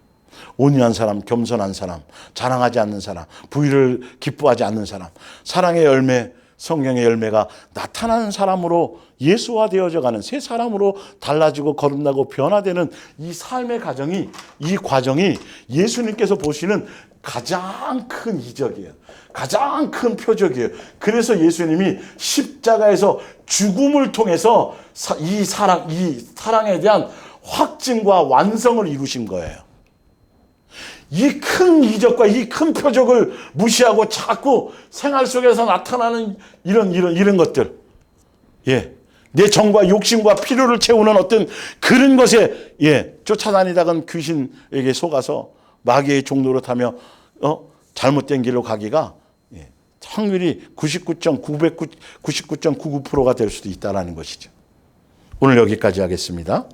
S1: 온유한 사람, 겸손한 사람, 자랑하지 않는 사람, 부의를 기뻐하지 않는 사람, 사랑의 열매, 성령의 열매가 나타나는 사람으로 예수화 되어져 가는 새 사람으로 달라지고 거듭나고 변화되는 이 삶의 이 과정이 예수님께서 보시는 가장 큰 이적이에요. 가장 큰 표적이에요. 그래서 예수님이 십자가에서 죽음을 통해서 이 사랑에 대한 확증과 완성을 이루신 거예요. 이 큰 이적과 이 큰 표적을 무시하고 자꾸 생활 속에서 나타나는 이런 것들, 내 정과 욕심과 필요를 채우는 어떤 그런 것에 쫓아다니다간 귀신에게 속아서 마귀의 종로로 타며 잘못된 길로 가기가 확률이 99.99%가 될 수도 있다는 것이죠. 오늘 여기까지 하겠습니다.